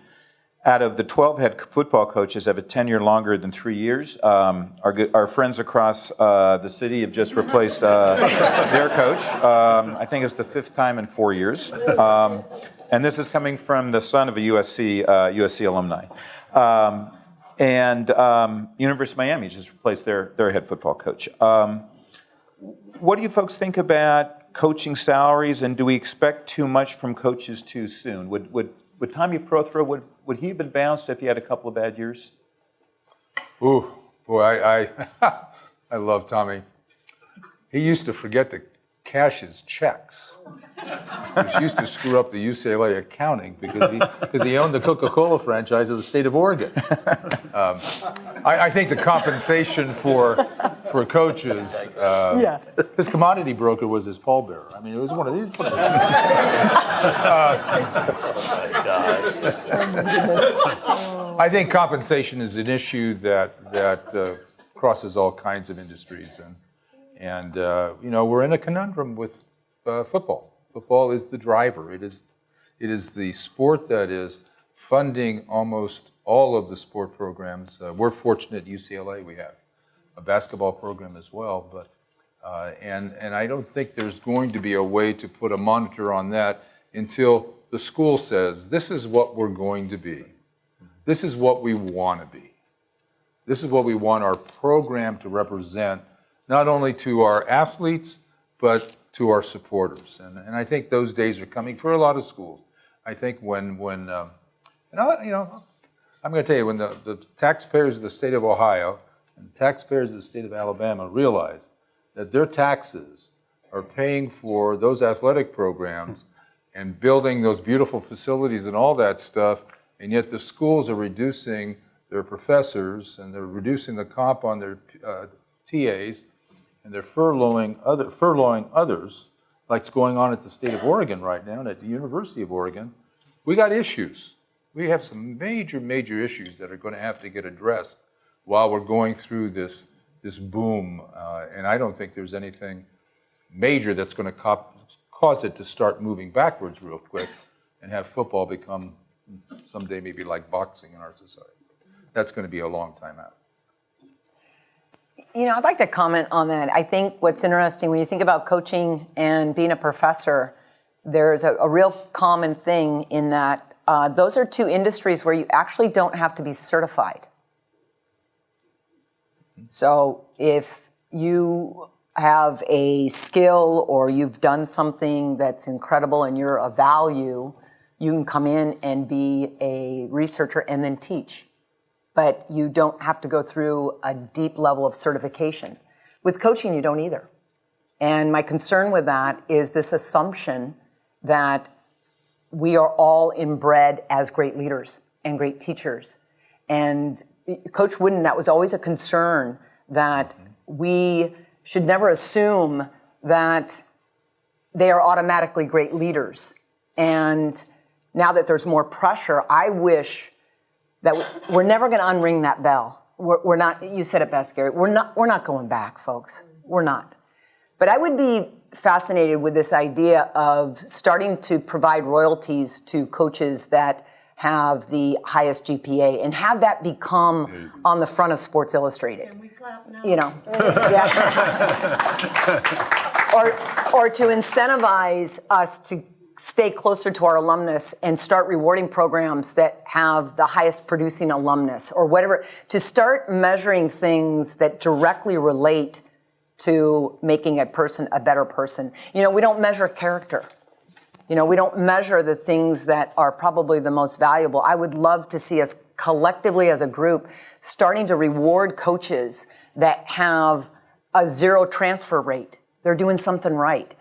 out of the 12 head football coaches have a tenure longer than 3 years. Our friends across the city have just replaced their coach. I think it's the 5th time in 4 years. And this is coming from the son of a USC alumni. University of Miami just replaced their head football coach. What do you folks think about coaching salaries, and do we expect too much from coaches too soon? Would Tommy Prothro, would he have been bounced if he had a couple of bad years? Ooh, boy, I love Tommy. He used to forget to cash his checks. He used to screw up the UCLA accounting because he owned the Coca-Cola franchise of the state of Oregon. I think the compensation for coaches, his commodity broker was his pallbearer. I mean, it was one of these. I think compensation is an issue that crosses all kinds of industries, and we're in a conundrum with football. Football is the driver. It is the sport that is funding almost all of the sport programs. We're fortunate at UCLA we have a basketball program as well, but and I don't think there's going to be a way to put a monitor on that until the school says, this is what we're going to be. This is what we want to be. This is what we want our program to represent, not only to our athletes, but to our supporters. And I think those days are coming for a lot of schools. I think when I'm going to tell you, when the taxpayers of the state of Ohio and the taxpayers of the state of Alabama realize that their taxes are paying for those athletic programs and building those beautiful facilities and all that stuff, and yet the schools are reducing their professors and they're reducing the comp on their TAs, and they're furloughing others, like it's going on at the state of Oregon right now and at the University of Oregon. We got issues. We have some major issues that are going to have to get addressed while we're going through this boom. And I don't think there's anything major that's going to cause it to start moving backwards real quick and have football become someday maybe like boxing in our society. That's going to be a long time out. I'd like to comment on that. I think what's interesting when you think about coaching and being a professor, there's a real common thing in that those are 2 industries where you actually don't have to be certified. So if you have a skill or you've done something that's incredible and you're of value, you can come in and be a researcher and then teach. But you don't have to go through a deep level of certification. With coaching, you don't either. And my concern with that is this assumption that we are all inbred as great leaders and great teachers. And Coach Wooden, that was always a concern, that we should never assume that they are automatically great leaders. And now that there's more pressure, I wish that we're never going to unring that bell. We're not, you said it best, Gary, we're not going back, folks. We're not. But I would be fascinated with this idea of starting to provide royalties to coaches that have the highest GPA and have that become on the front of Sports Illustrated. Can we clap now? You know, yeah. or to incentivize us to stay closer to our alumnus and start rewarding programs that have the highest producing alumnus or whatever, to start measuring things that directly relate to making a person a better person. You know, we don't measure character. You know, we don't measure the things that are probably the most valuable. I would love to see us collectively as a group starting to reward coaches that have a zero transfer rate. They're doing something right.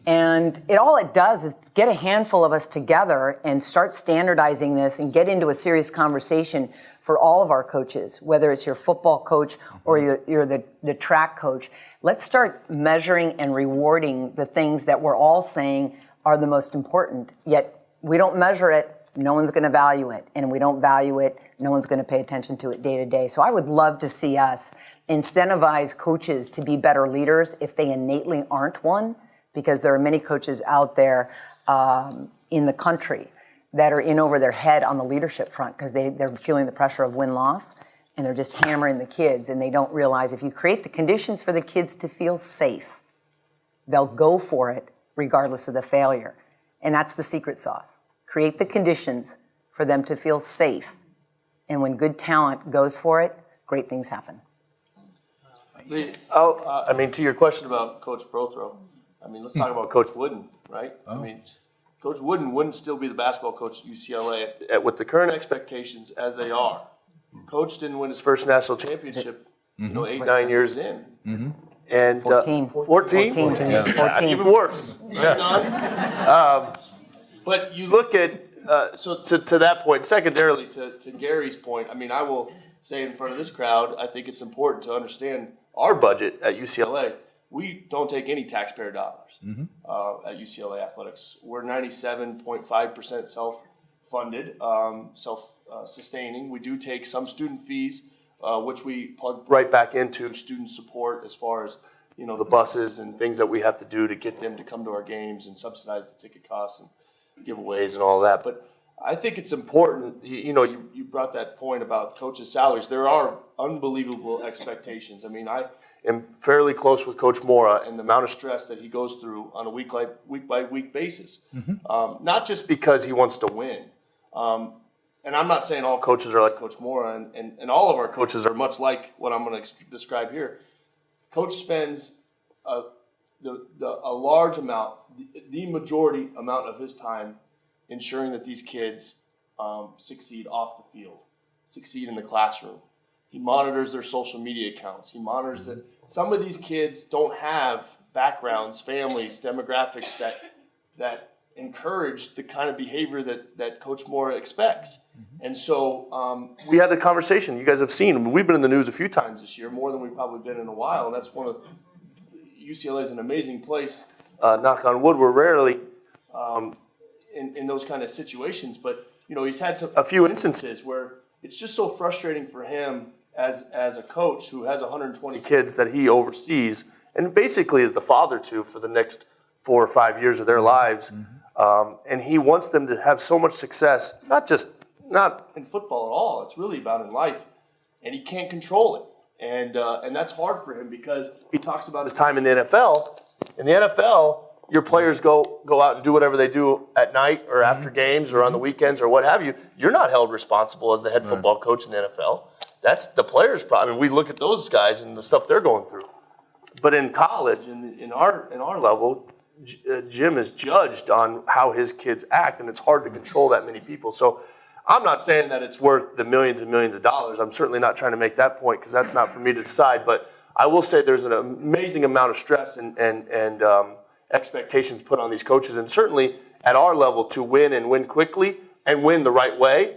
And all it does is get a handful of us together and start standardizing this and get into a serious conversation for all of our coaches, whether it's your football coach or you're the track coach. Let's start measuring and rewarding the things that we're all saying are the most important, yet we don't measure it, no one's going to value it, and we don't value it, no one's going to pay attention to it day to day. So I would love to see us incentivize coaches to be better leaders if they innately aren't one, because there are many coaches out there in the country that are in over their head on the leadership front because they're feeling the pressure of win-loss, and they're just hammering the kids, and they don't realize if you create the conditions for the kids to feel safe, they'll go for it regardless of the failure. And that's the secret sauce. Create the conditions for them to feel safe. And when good talent goes for it, great things happen. I mean, to your question about Coach Prothro, I mean, let's talk about Coach Wooden, right? I mean, Coach Wooden wouldn't still be the basketball coach at UCLA with the current expectations as they are. Coach didn't win his first national championship, 8-9 years in. And 14. 14? 14, Jimmy. Yeah, 14. even worse. But you look at, so to that point, secondarily to Gary's point, I mean, I will say in front of this crowd, I think it's important to understand our budget at UCLA. We don't take any taxpayer dollars at UCLA Athletics. We're 97.5% self-funded, self-sustaining. We do take some student fees, which we plug right back into student support as far as, you know, the buses and things that we have to do to get them to come to our games and subsidize the ticket costs and giveaways and all that. But I think it's important, you know, you brought that point about coaches' salaries. There are unbelievable expectations. I mean, I am fairly close with Coach Mora and the amount of stress that he goes through on a week by week basis. Not just because he wants to win. And I'm not saying all coaches are like Coach Mora, and all of our coaches are much like what I'm going to describe here. Coach spends a large amount, the majority amount of his time ensuring that these kids succeed off the field, succeed in the classroom. He monitors their social media accounts. He monitors that some of these kids don't have backgrounds, families, demographics that encourage the kind of behavior that Coach Mora expects. And so we had a conversation. You guys have seen, I mean, we've been in the news a few times this year, more than we've probably been in a while, and that's one of UCLA is an amazing place. Knock on wood, we're rarely in those kind of situations, but you know, he's had a few instances where it's just so frustrating for him as a coach who has 120 kids that he oversees and basically is the father to for the next 4 or 5 years of their lives. And he wants them to have so much success, not in football at all. It's really about in life, and he can't control it. And that's hard for him because he talks about his time in the NFL. In the NFL, your players go out and do whatever they do at night or after games or on the weekends or what have you. You're not held responsible as the head football coach in the NFL. That's the players' problem. I mean, we look at those guys and the stuff they're going through. But in college, in our level, Jim is judged on how his kids act, and it's hard to control that many people. So I'm not saying that it's worth the millions and millions of dollars. I'm certainly not trying to make that point because that's not for me to decide. But I will say there's an amazing amount of stress and expectations put on these coaches, and certainly at our level to win and win quickly and win the right way.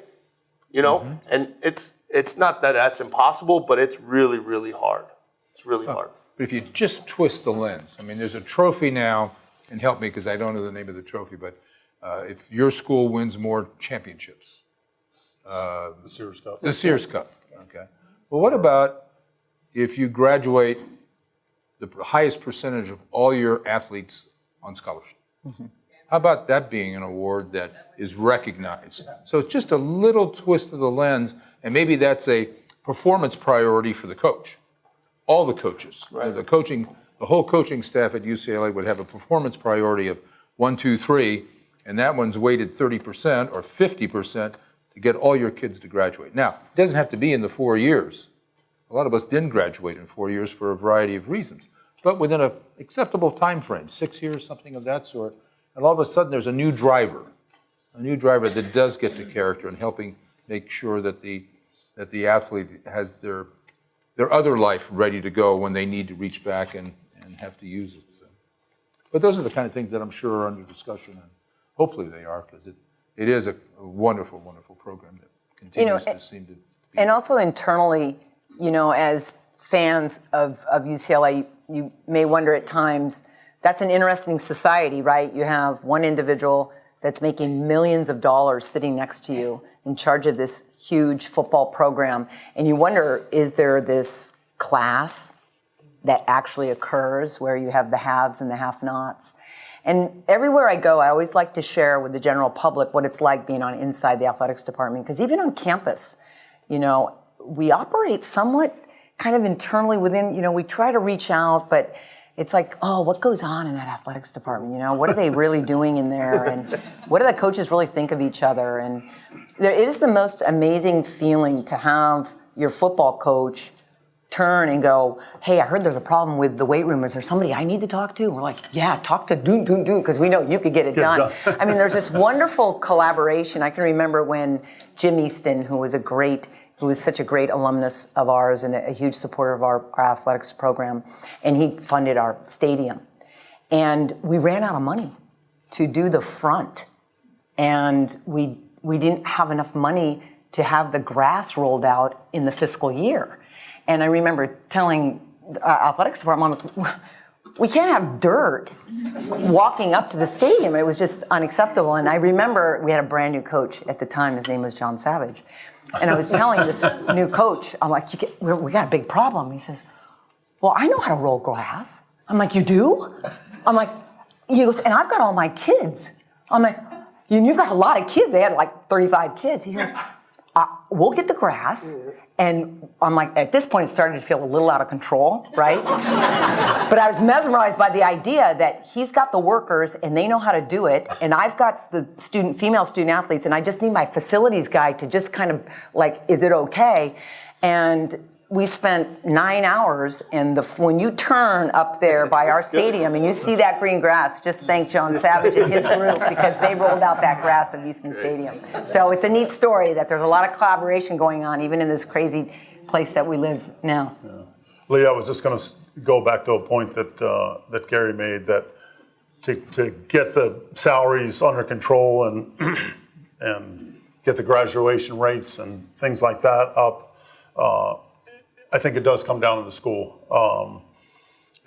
You know, and it's not that that's impossible, but it's really, really hard. It's really hard. But if you just twist the lens, I mean, there's a trophy now and help me because I don't know the name of the trophy, but if your school wins more championships. The Sears Cup. The Sears Cup, okay. Well, what about if you graduate the highest percentage of all your athletes on scholarship? How about that being an award that is recognized? So it's just a little twist of the lens, and maybe that's a performance priority for the coach. All the coaches, the whole coaching staff at UCLA would have a performance priority of 1, 2, 3, and that one's weighted 30% or 50% to get all your kids to graduate. Now, it doesn't have to be in the 4 years. A lot of us didn't graduate in 4 years for a variety of reasons, but within an acceptable time frame, 6 years, something of that sort. And all of a sudden, there's a new driver that does get to character and helping make sure that the athlete has their other life ready to go when they need to reach back and have to use it. So. But those are the kind of things that I'm sure are under discussion, and hopefully they are, because it is a wonderful, wonderful program that continues to seem to be. And also internally, as fans of UCLA, you may wonder at times, that's an interesting society, right? You have one individual that's making millions of dollars sitting next to you in charge of this huge football program. And you wonder, is there this class that actually occurs where you have the haves and the have-nots? And everywhere I go, I always like to share with the general public what it's like being on inside the athletics department. Because even on campus, we operate somewhat kind of internally within, we try to reach out, but it's like, oh, what goes on in that athletics department? What are they really doing in there? And what do the coaches really think of each other? And it is the most amazing feeling to have your football coach turn and go, hey, I heard there's a problem with the weight room. Is there somebody I need to talk to? And we're like, yeah, talk to do, because we know you could get it done. I mean, there's this wonderful collaboration. I can remember when Jim Easton, who was such a great alumnus of ours and a huge supporter of our athletics program, and he funded our stadium. And we ran out of money to do the front. And we didn't have enough money to have the grass rolled out in the fiscal year. And I remember telling our athletics department, we can't have dirt walking up to the stadium. It was just unacceptable. And I remember we had a brand new coach at the time. His name was John Savage. And I was telling this new coach, I'm like, we got a big problem. He says, well, I know how to roll grass. I'm like, you do? I'm like, he goes, and I've got all my kids. I'm like, you've got a lot of kids. They had like 35 kids. He goes, we'll get the grass. And I'm like, at this point, it started to feel a little out of control, right? But I was mesmerized by the idea that he's got the workers and they know how to do it. And I've got the female student athletes, and I just need my facilities guy to just kind of like, is it okay? And we spent 9 hours, and when you turn up there by our stadium and you see that green grass, just thank John Savage and his group, because they rolled out that grass at Easton Stadium. So it's a neat story that there's a lot of collaboration going on, even in this crazy place that we live now. Yeah. Lee, I was just going to go back to a point that Gary made, that to get the salaries under control and get the graduation rates and things like that up, I think it does come down to the school.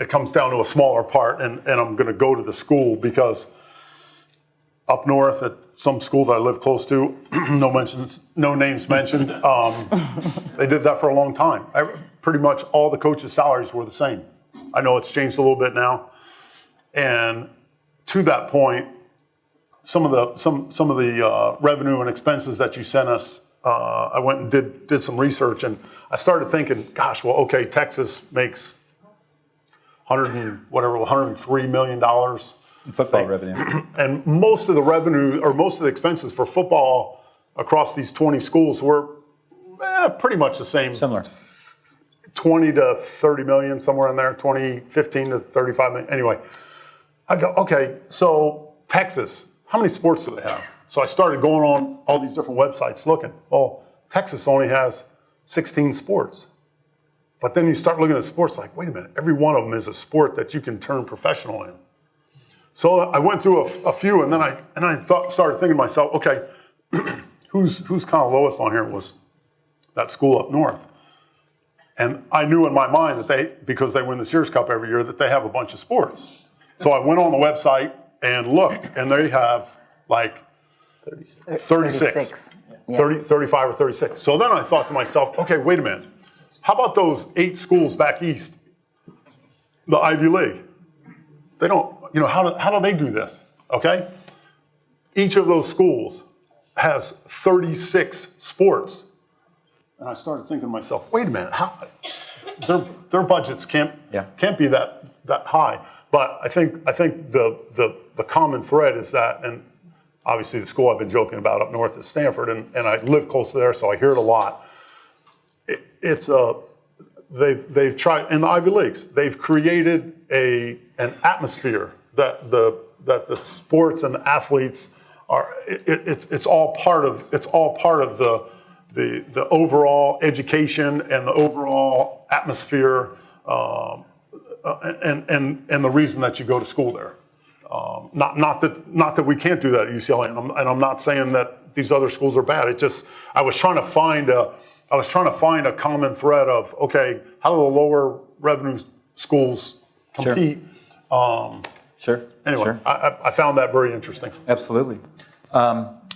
It comes down to a smaller part, and I'm going to go to the school because up north at some school that I live close to, no names mentioned, they did that for a long time. Pretty much all the coaches' salaries were the same. I know it's changed a little bit now, and to that point, some of the revenue and expenses that you sent us. I went and did some research, and I started thinking, gosh, well, okay, Texas makes $103 million in football revenue, and most of the revenue or most of the expenses for football across these 20 schools were pretty much the same. Similar. 20 to 30 million, somewhere in there. 15 to 35 million. Anyway, I go, okay, so Texas, how many sports do they have? So I started going on all these different websites looking. Well, Texas only has 16 sports. But then you start looking at sports like, wait a minute, every one of them is a sport that you can turn professional in. So I went through a few, and then I started thinking to myself, okay, who's kind of lowest on here was that school up north. And I knew in my mind that because they win the Sears Cup every year, that they have a bunch of sports. So I went on the website and looked, and they have like 36. 35 or 36. So then I thought to myself, okay, wait a minute. How about those 8 schools back east, the Ivy League? They don't, how do they do this? Okay? Each of those schools has 36 sports. And I started thinking to myself, wait a minute, their budgets can't be that high. But I think the common thread is that, and obviously the school I've been joking about up north is Stanford, and I live close to there, so I hear it a lot. They've tried in the Ivy Leagues. They've created an atmosphere that the sports and the athletes are. It's all part of the overall education and the overall atmosphere, and the reason that you go to school there. Not that we can't do that at UCLA, and I'm not saying that these other schools are bad. I was trying to find a common thread of, okay, how do the lower revenue schools compete? Sure. Anyway, sure. I found that very interesting. Absolutely.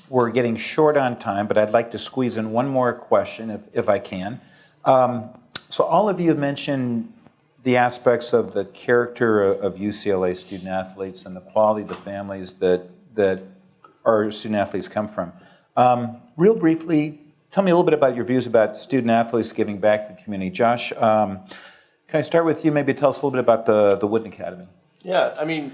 We're getting short on time, but I'd like to squeeze in one more question if I can. So all of you have mentioned the aspects of the character of UCLA student athletes and the quality of the families that our student athletes come from. Real briefly, tell me a little bit about your views about student athletes giving back to the community. Josh, can I start with you? Maybe tell us a little bit about the Wooden Academy. Yeah, I mean,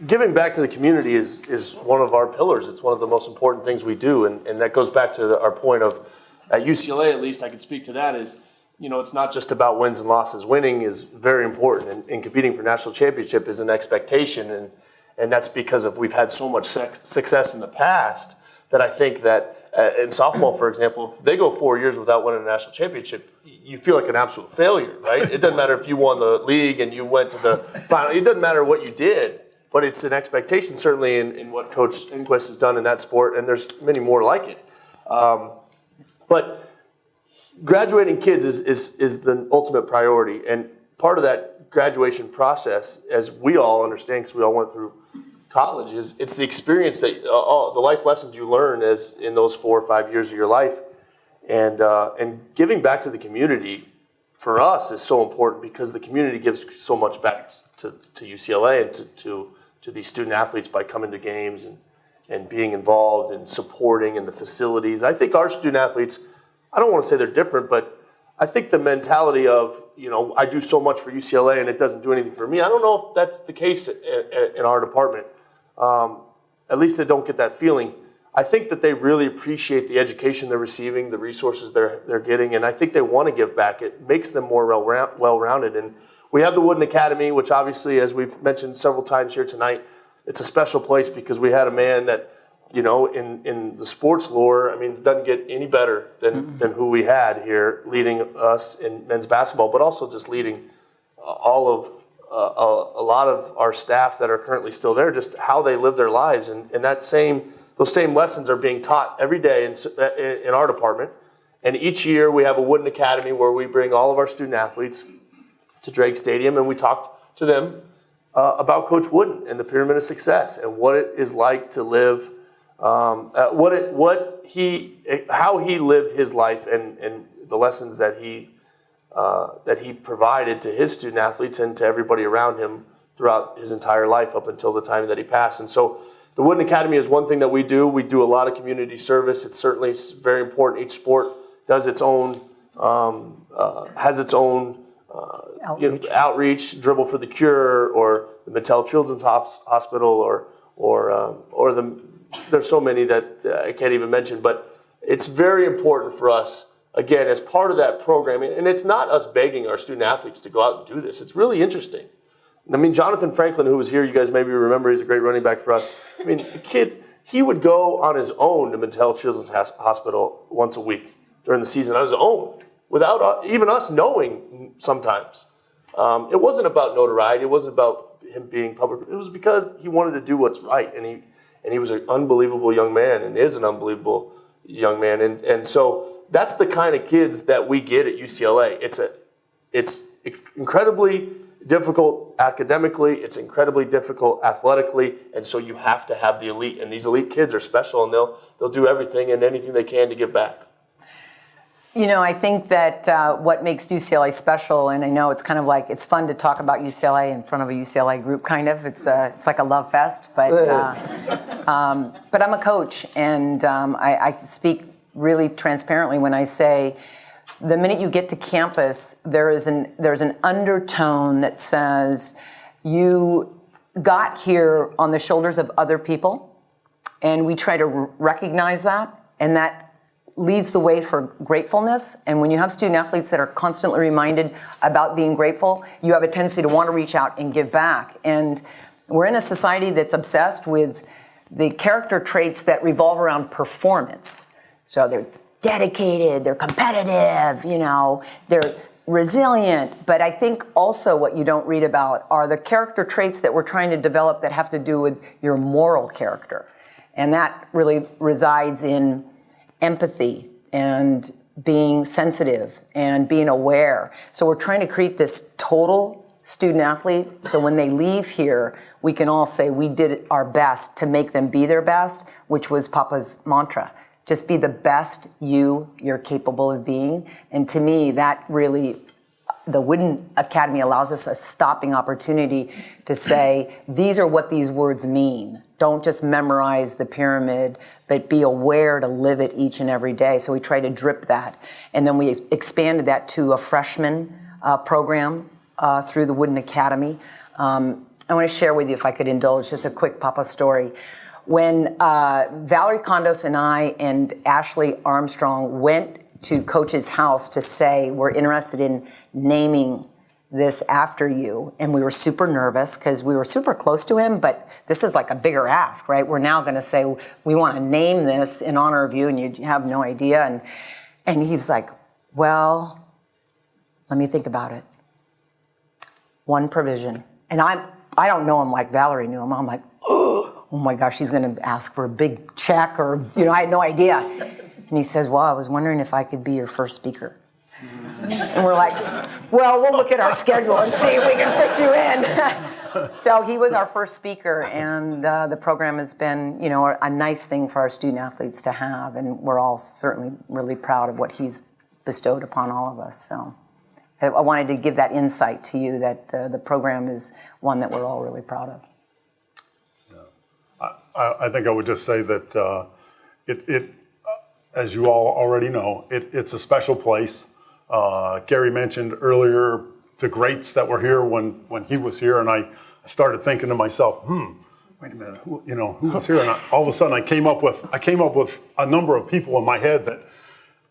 giving back to the community is one of our pillars. It's one of the most important things we do, and that goes back to our point of, at UCLA at least, I can speak to that, is, it's not just about wins and losses. Winning is very important, and competing for national championship is an expectation, and that's because we've had so much success in the past that I think that in softball, for example, if they go 4 years without winning a national championship, you feel like an absolute failure, right? It doesn't matter if you won the league and you went to the final. It doesn't matter what you did, but it's an expectation, certainly in what Coach Enquist has done in that sport, and there's many more like it. But graduating kids is the ultimate priority, and part of that graduation process, as we all understand because we all went through college, it's the experience that the life lessons you learn as in those 4 or 5 years of your life, and giving back to the community for us is so important because the community gives so much back to UCLA and to these student athletes by coming to games and being involved and supporting in the facilities. I think our student athletes, I don't want to say they're different, but I think the mentality of, I do so much for UCLA and it doesn't do anything for me. I don't know if that's the case in our department. At least they don't get that feeling. I think that they really appreciate the education they're receiving, the resources they're getting, and I think they want to give back. It makes them more well-rounded. And we have the Wooden Academy, which obviously, as we've mentioned several times here tonight, it's a special place because we had a man that, in the sports lore, it doesn't get any better than who we had here leading us in men's basketball, but also just leading all of a lot of our staff that are currently still there, just how they live their lives. And those same lessons are being taught every day in our department. And each year we have a Wooden Academy where we bring all of our student athletes to Drake Stadium and we talk to them about Coach Wooden and the Pyramid of Success and what it is like to live, how he lived his life and the lessons that he provided to his student athletes and to everybody around him throughout his entire life up until the time that he passed. And so the Wooden Academy is one thing that we do. We do a lot of community service. It's certainly very important. Each sport does its own, has its own outreach, Dribble for the Cure, or the Mattel Children's Hospital, there's so many that I can't even mention, but it's very important for us, again, as part of that program, and it's not us begging our student athletes to go out and do this. It's really interesting. Jonathan Franklin, who was here, you guys maybe remember, he's a great running back for us. The kid, he would go on his own to Mattel Children's Hospital once a week during the season on his own, without even us knowing sometimes. It wasn't about notoriety. It wasn't about him being public. It was because he wanted to do what's right, and he was an unbelievable young man and is an unbelievable young man. And so that's the kind of kids that we get at UCLA. It's incredibly difficult academically, it's incredibly difficult athletically, and so you have to have the elite. And these elite kids are special, and they'll do everything and anything they can to give back. You know, I think that what makes UCLA special, and I know it's kind of like, it's fun to talk about UCLA in front of a UCLA group, kind of. It's like a love fest, but I'm a coach, and I speak really transparently when I say, the minute you get to campus, there's an undertone that says you got here on the shoulders of other people, and we try to recognize that, and that leads the way for gratefulness. And when you have student athletes that are constantly reminded about being grateful, you have a tendency to want to reach out and give back. And we're in a society that's obsessed with the character traits that revolve around performance. So they're dedicated, they're competitive, you know, they're resilient. But I think also what you don't read about are the character traits that we're trying to develop that have to do with your moral character. And that really resides in empathy and being sensitive and being aware. So we're trying to create this total student athlete, so when they leave here, we can all say we did our best to make them be their best, which was Papa's mantra. Just be the best you're capable of being. And to me, that really, the Wooden Academy allows us a stopping opportunity to say, these are what these words mean. Don't just memorize the pyramid, but be aware to live it each and every day. So we try to drip that. And then we expanded that to a freshman program through the Wooden Academy. I want to share with you, if I could indulge, just a quick Papa story. When Valerie Kondos and I and Ashley Armstrong went to Coach's house to say, we're interested in naming this after you, and we were super nervous because we were super close to him, but this is like a bigger ask, right? We're now going to say, we want to name this in honor of you, and you have no idea. And he was like, well, let me think about it. One provision. And I don't know him like Valerie knew him. I'm like, oh my gosh, he's going to ask for a big check, or, you know, I had no idea. And he says, well, I was wondering if I could be your first speaker. And we're like, well, we'll look at our schedule and see if we can fit you in. So he was our first speaker, and the program has been, you know, a nice thing for our student athletes to have, and we're all certainly really proud of what he's bestowed upon all of us. So I wanted to give that insight to you that the program is one that we're all really proud of. I think I would just say that it as you all already know, it's a special place. Gary mentioned earlier the greats that were here when he was here, and I started thinking to myself, wait a minute, who was here? And all of a sudden I came up with a number of people in my head that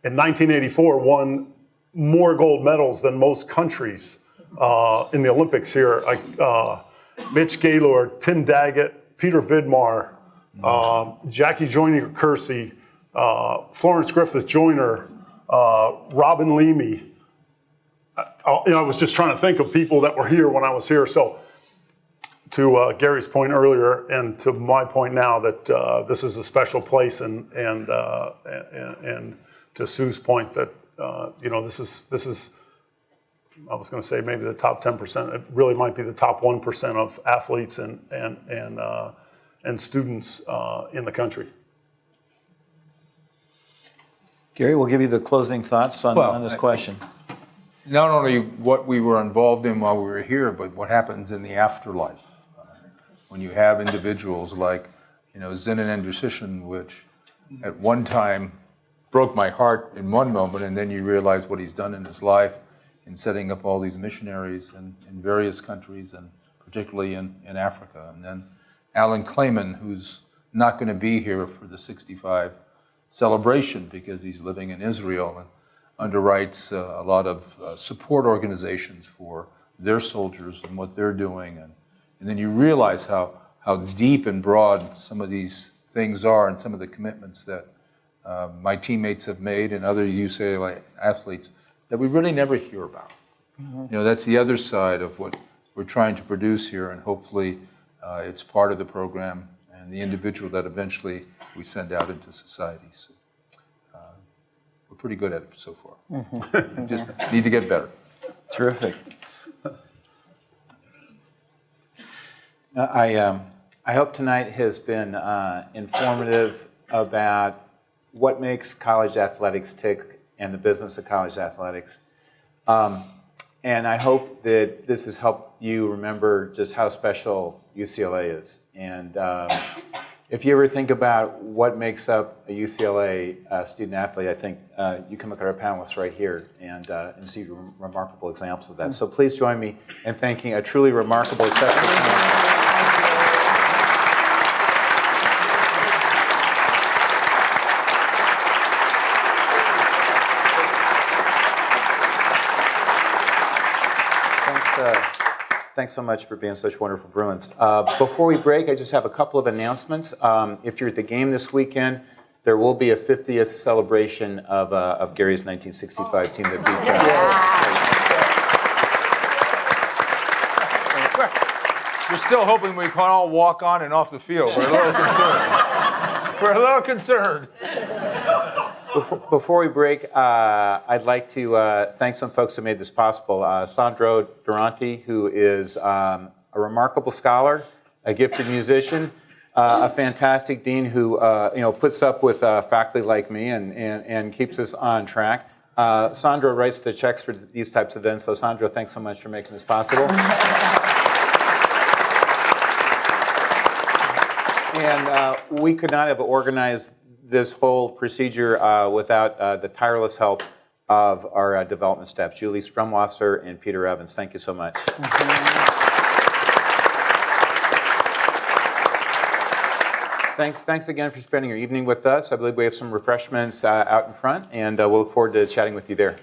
in 1984 won more gold medals than most countries in the Olympics here. Mitch Gaylord, Tim Daggett, Peter Vidmar, Jackie Joyner-Kersey, Florence Griffith Joyner, Robin Leamy. I was just trying to think of people that were here when I was here. So to Gary's point earlier, and to my point now, that this is a special place, and to Sue's point that this is I was going to say maybe the top 10%. It really might be the top 1% of athletes and students in the country. Gary, we'll give you the closing thoughts on this question. Not only what we were involved in while we were here, but what happens in the afterlife. When you have individuals like, Zenon Andersishin, which at one time broke my heart in one moment, and then you realize what he's done in his life in setting up all these missionaries in various countries, and particularly in Africa. And then Alan Clayman, who's not going to be here for the 65 celebration because he's living in Israel and underwrites a lot of support organizations for their soldiers and what they're doing. And then you realize how deep and broad some of these things are, and some of the commitments that my teammates have made and other UCLA athletes that we really never hear about. Mm-hmm. That's the other side of what we're trying to produce here, and hopefully it's part of the program and the individual that eventually we send out into society. So we're pretty good at it so far. Mm-hmm. Just need to get better. Terrific. I hope tonight has been informative about what makes college athletics tick and the business of college athletics. And I hope that this has helped you remember just how special UCLA is. And if you ever think about what makes up a UCLA student athlete, I think you can look at our panelists right here and see remarkable examples of that. So please join me in thanking a truly remarkable, exceptional panel. Thanks so much for being such wonderful Bruins. Before we break, I just have a couple of announcements. If you're at the game this weekend, there will be a 50th celebration of Gary's 1965 team that beat We're still hoping we can all walk on and off the field. We're a little concerned. We're a little concerned. Before we break, I'd like to thank some folks who made this possible. Sandro Durante, who is a remarkable scholar, a gifted musician, a fantastic dean who puts up with faculty like me and keeps us on track. Sandro writes the checks for these types of events, so Sandro, thanks so much for making this possible. And we could not have organized this whole procedure without the tireless help of our development staff, Julie Strumwasser and Peter Evans. Thank you so much. Thanks again for spending your evening with us. I believe we have some refreshments out in front, and we'll look forward to chatting with you there.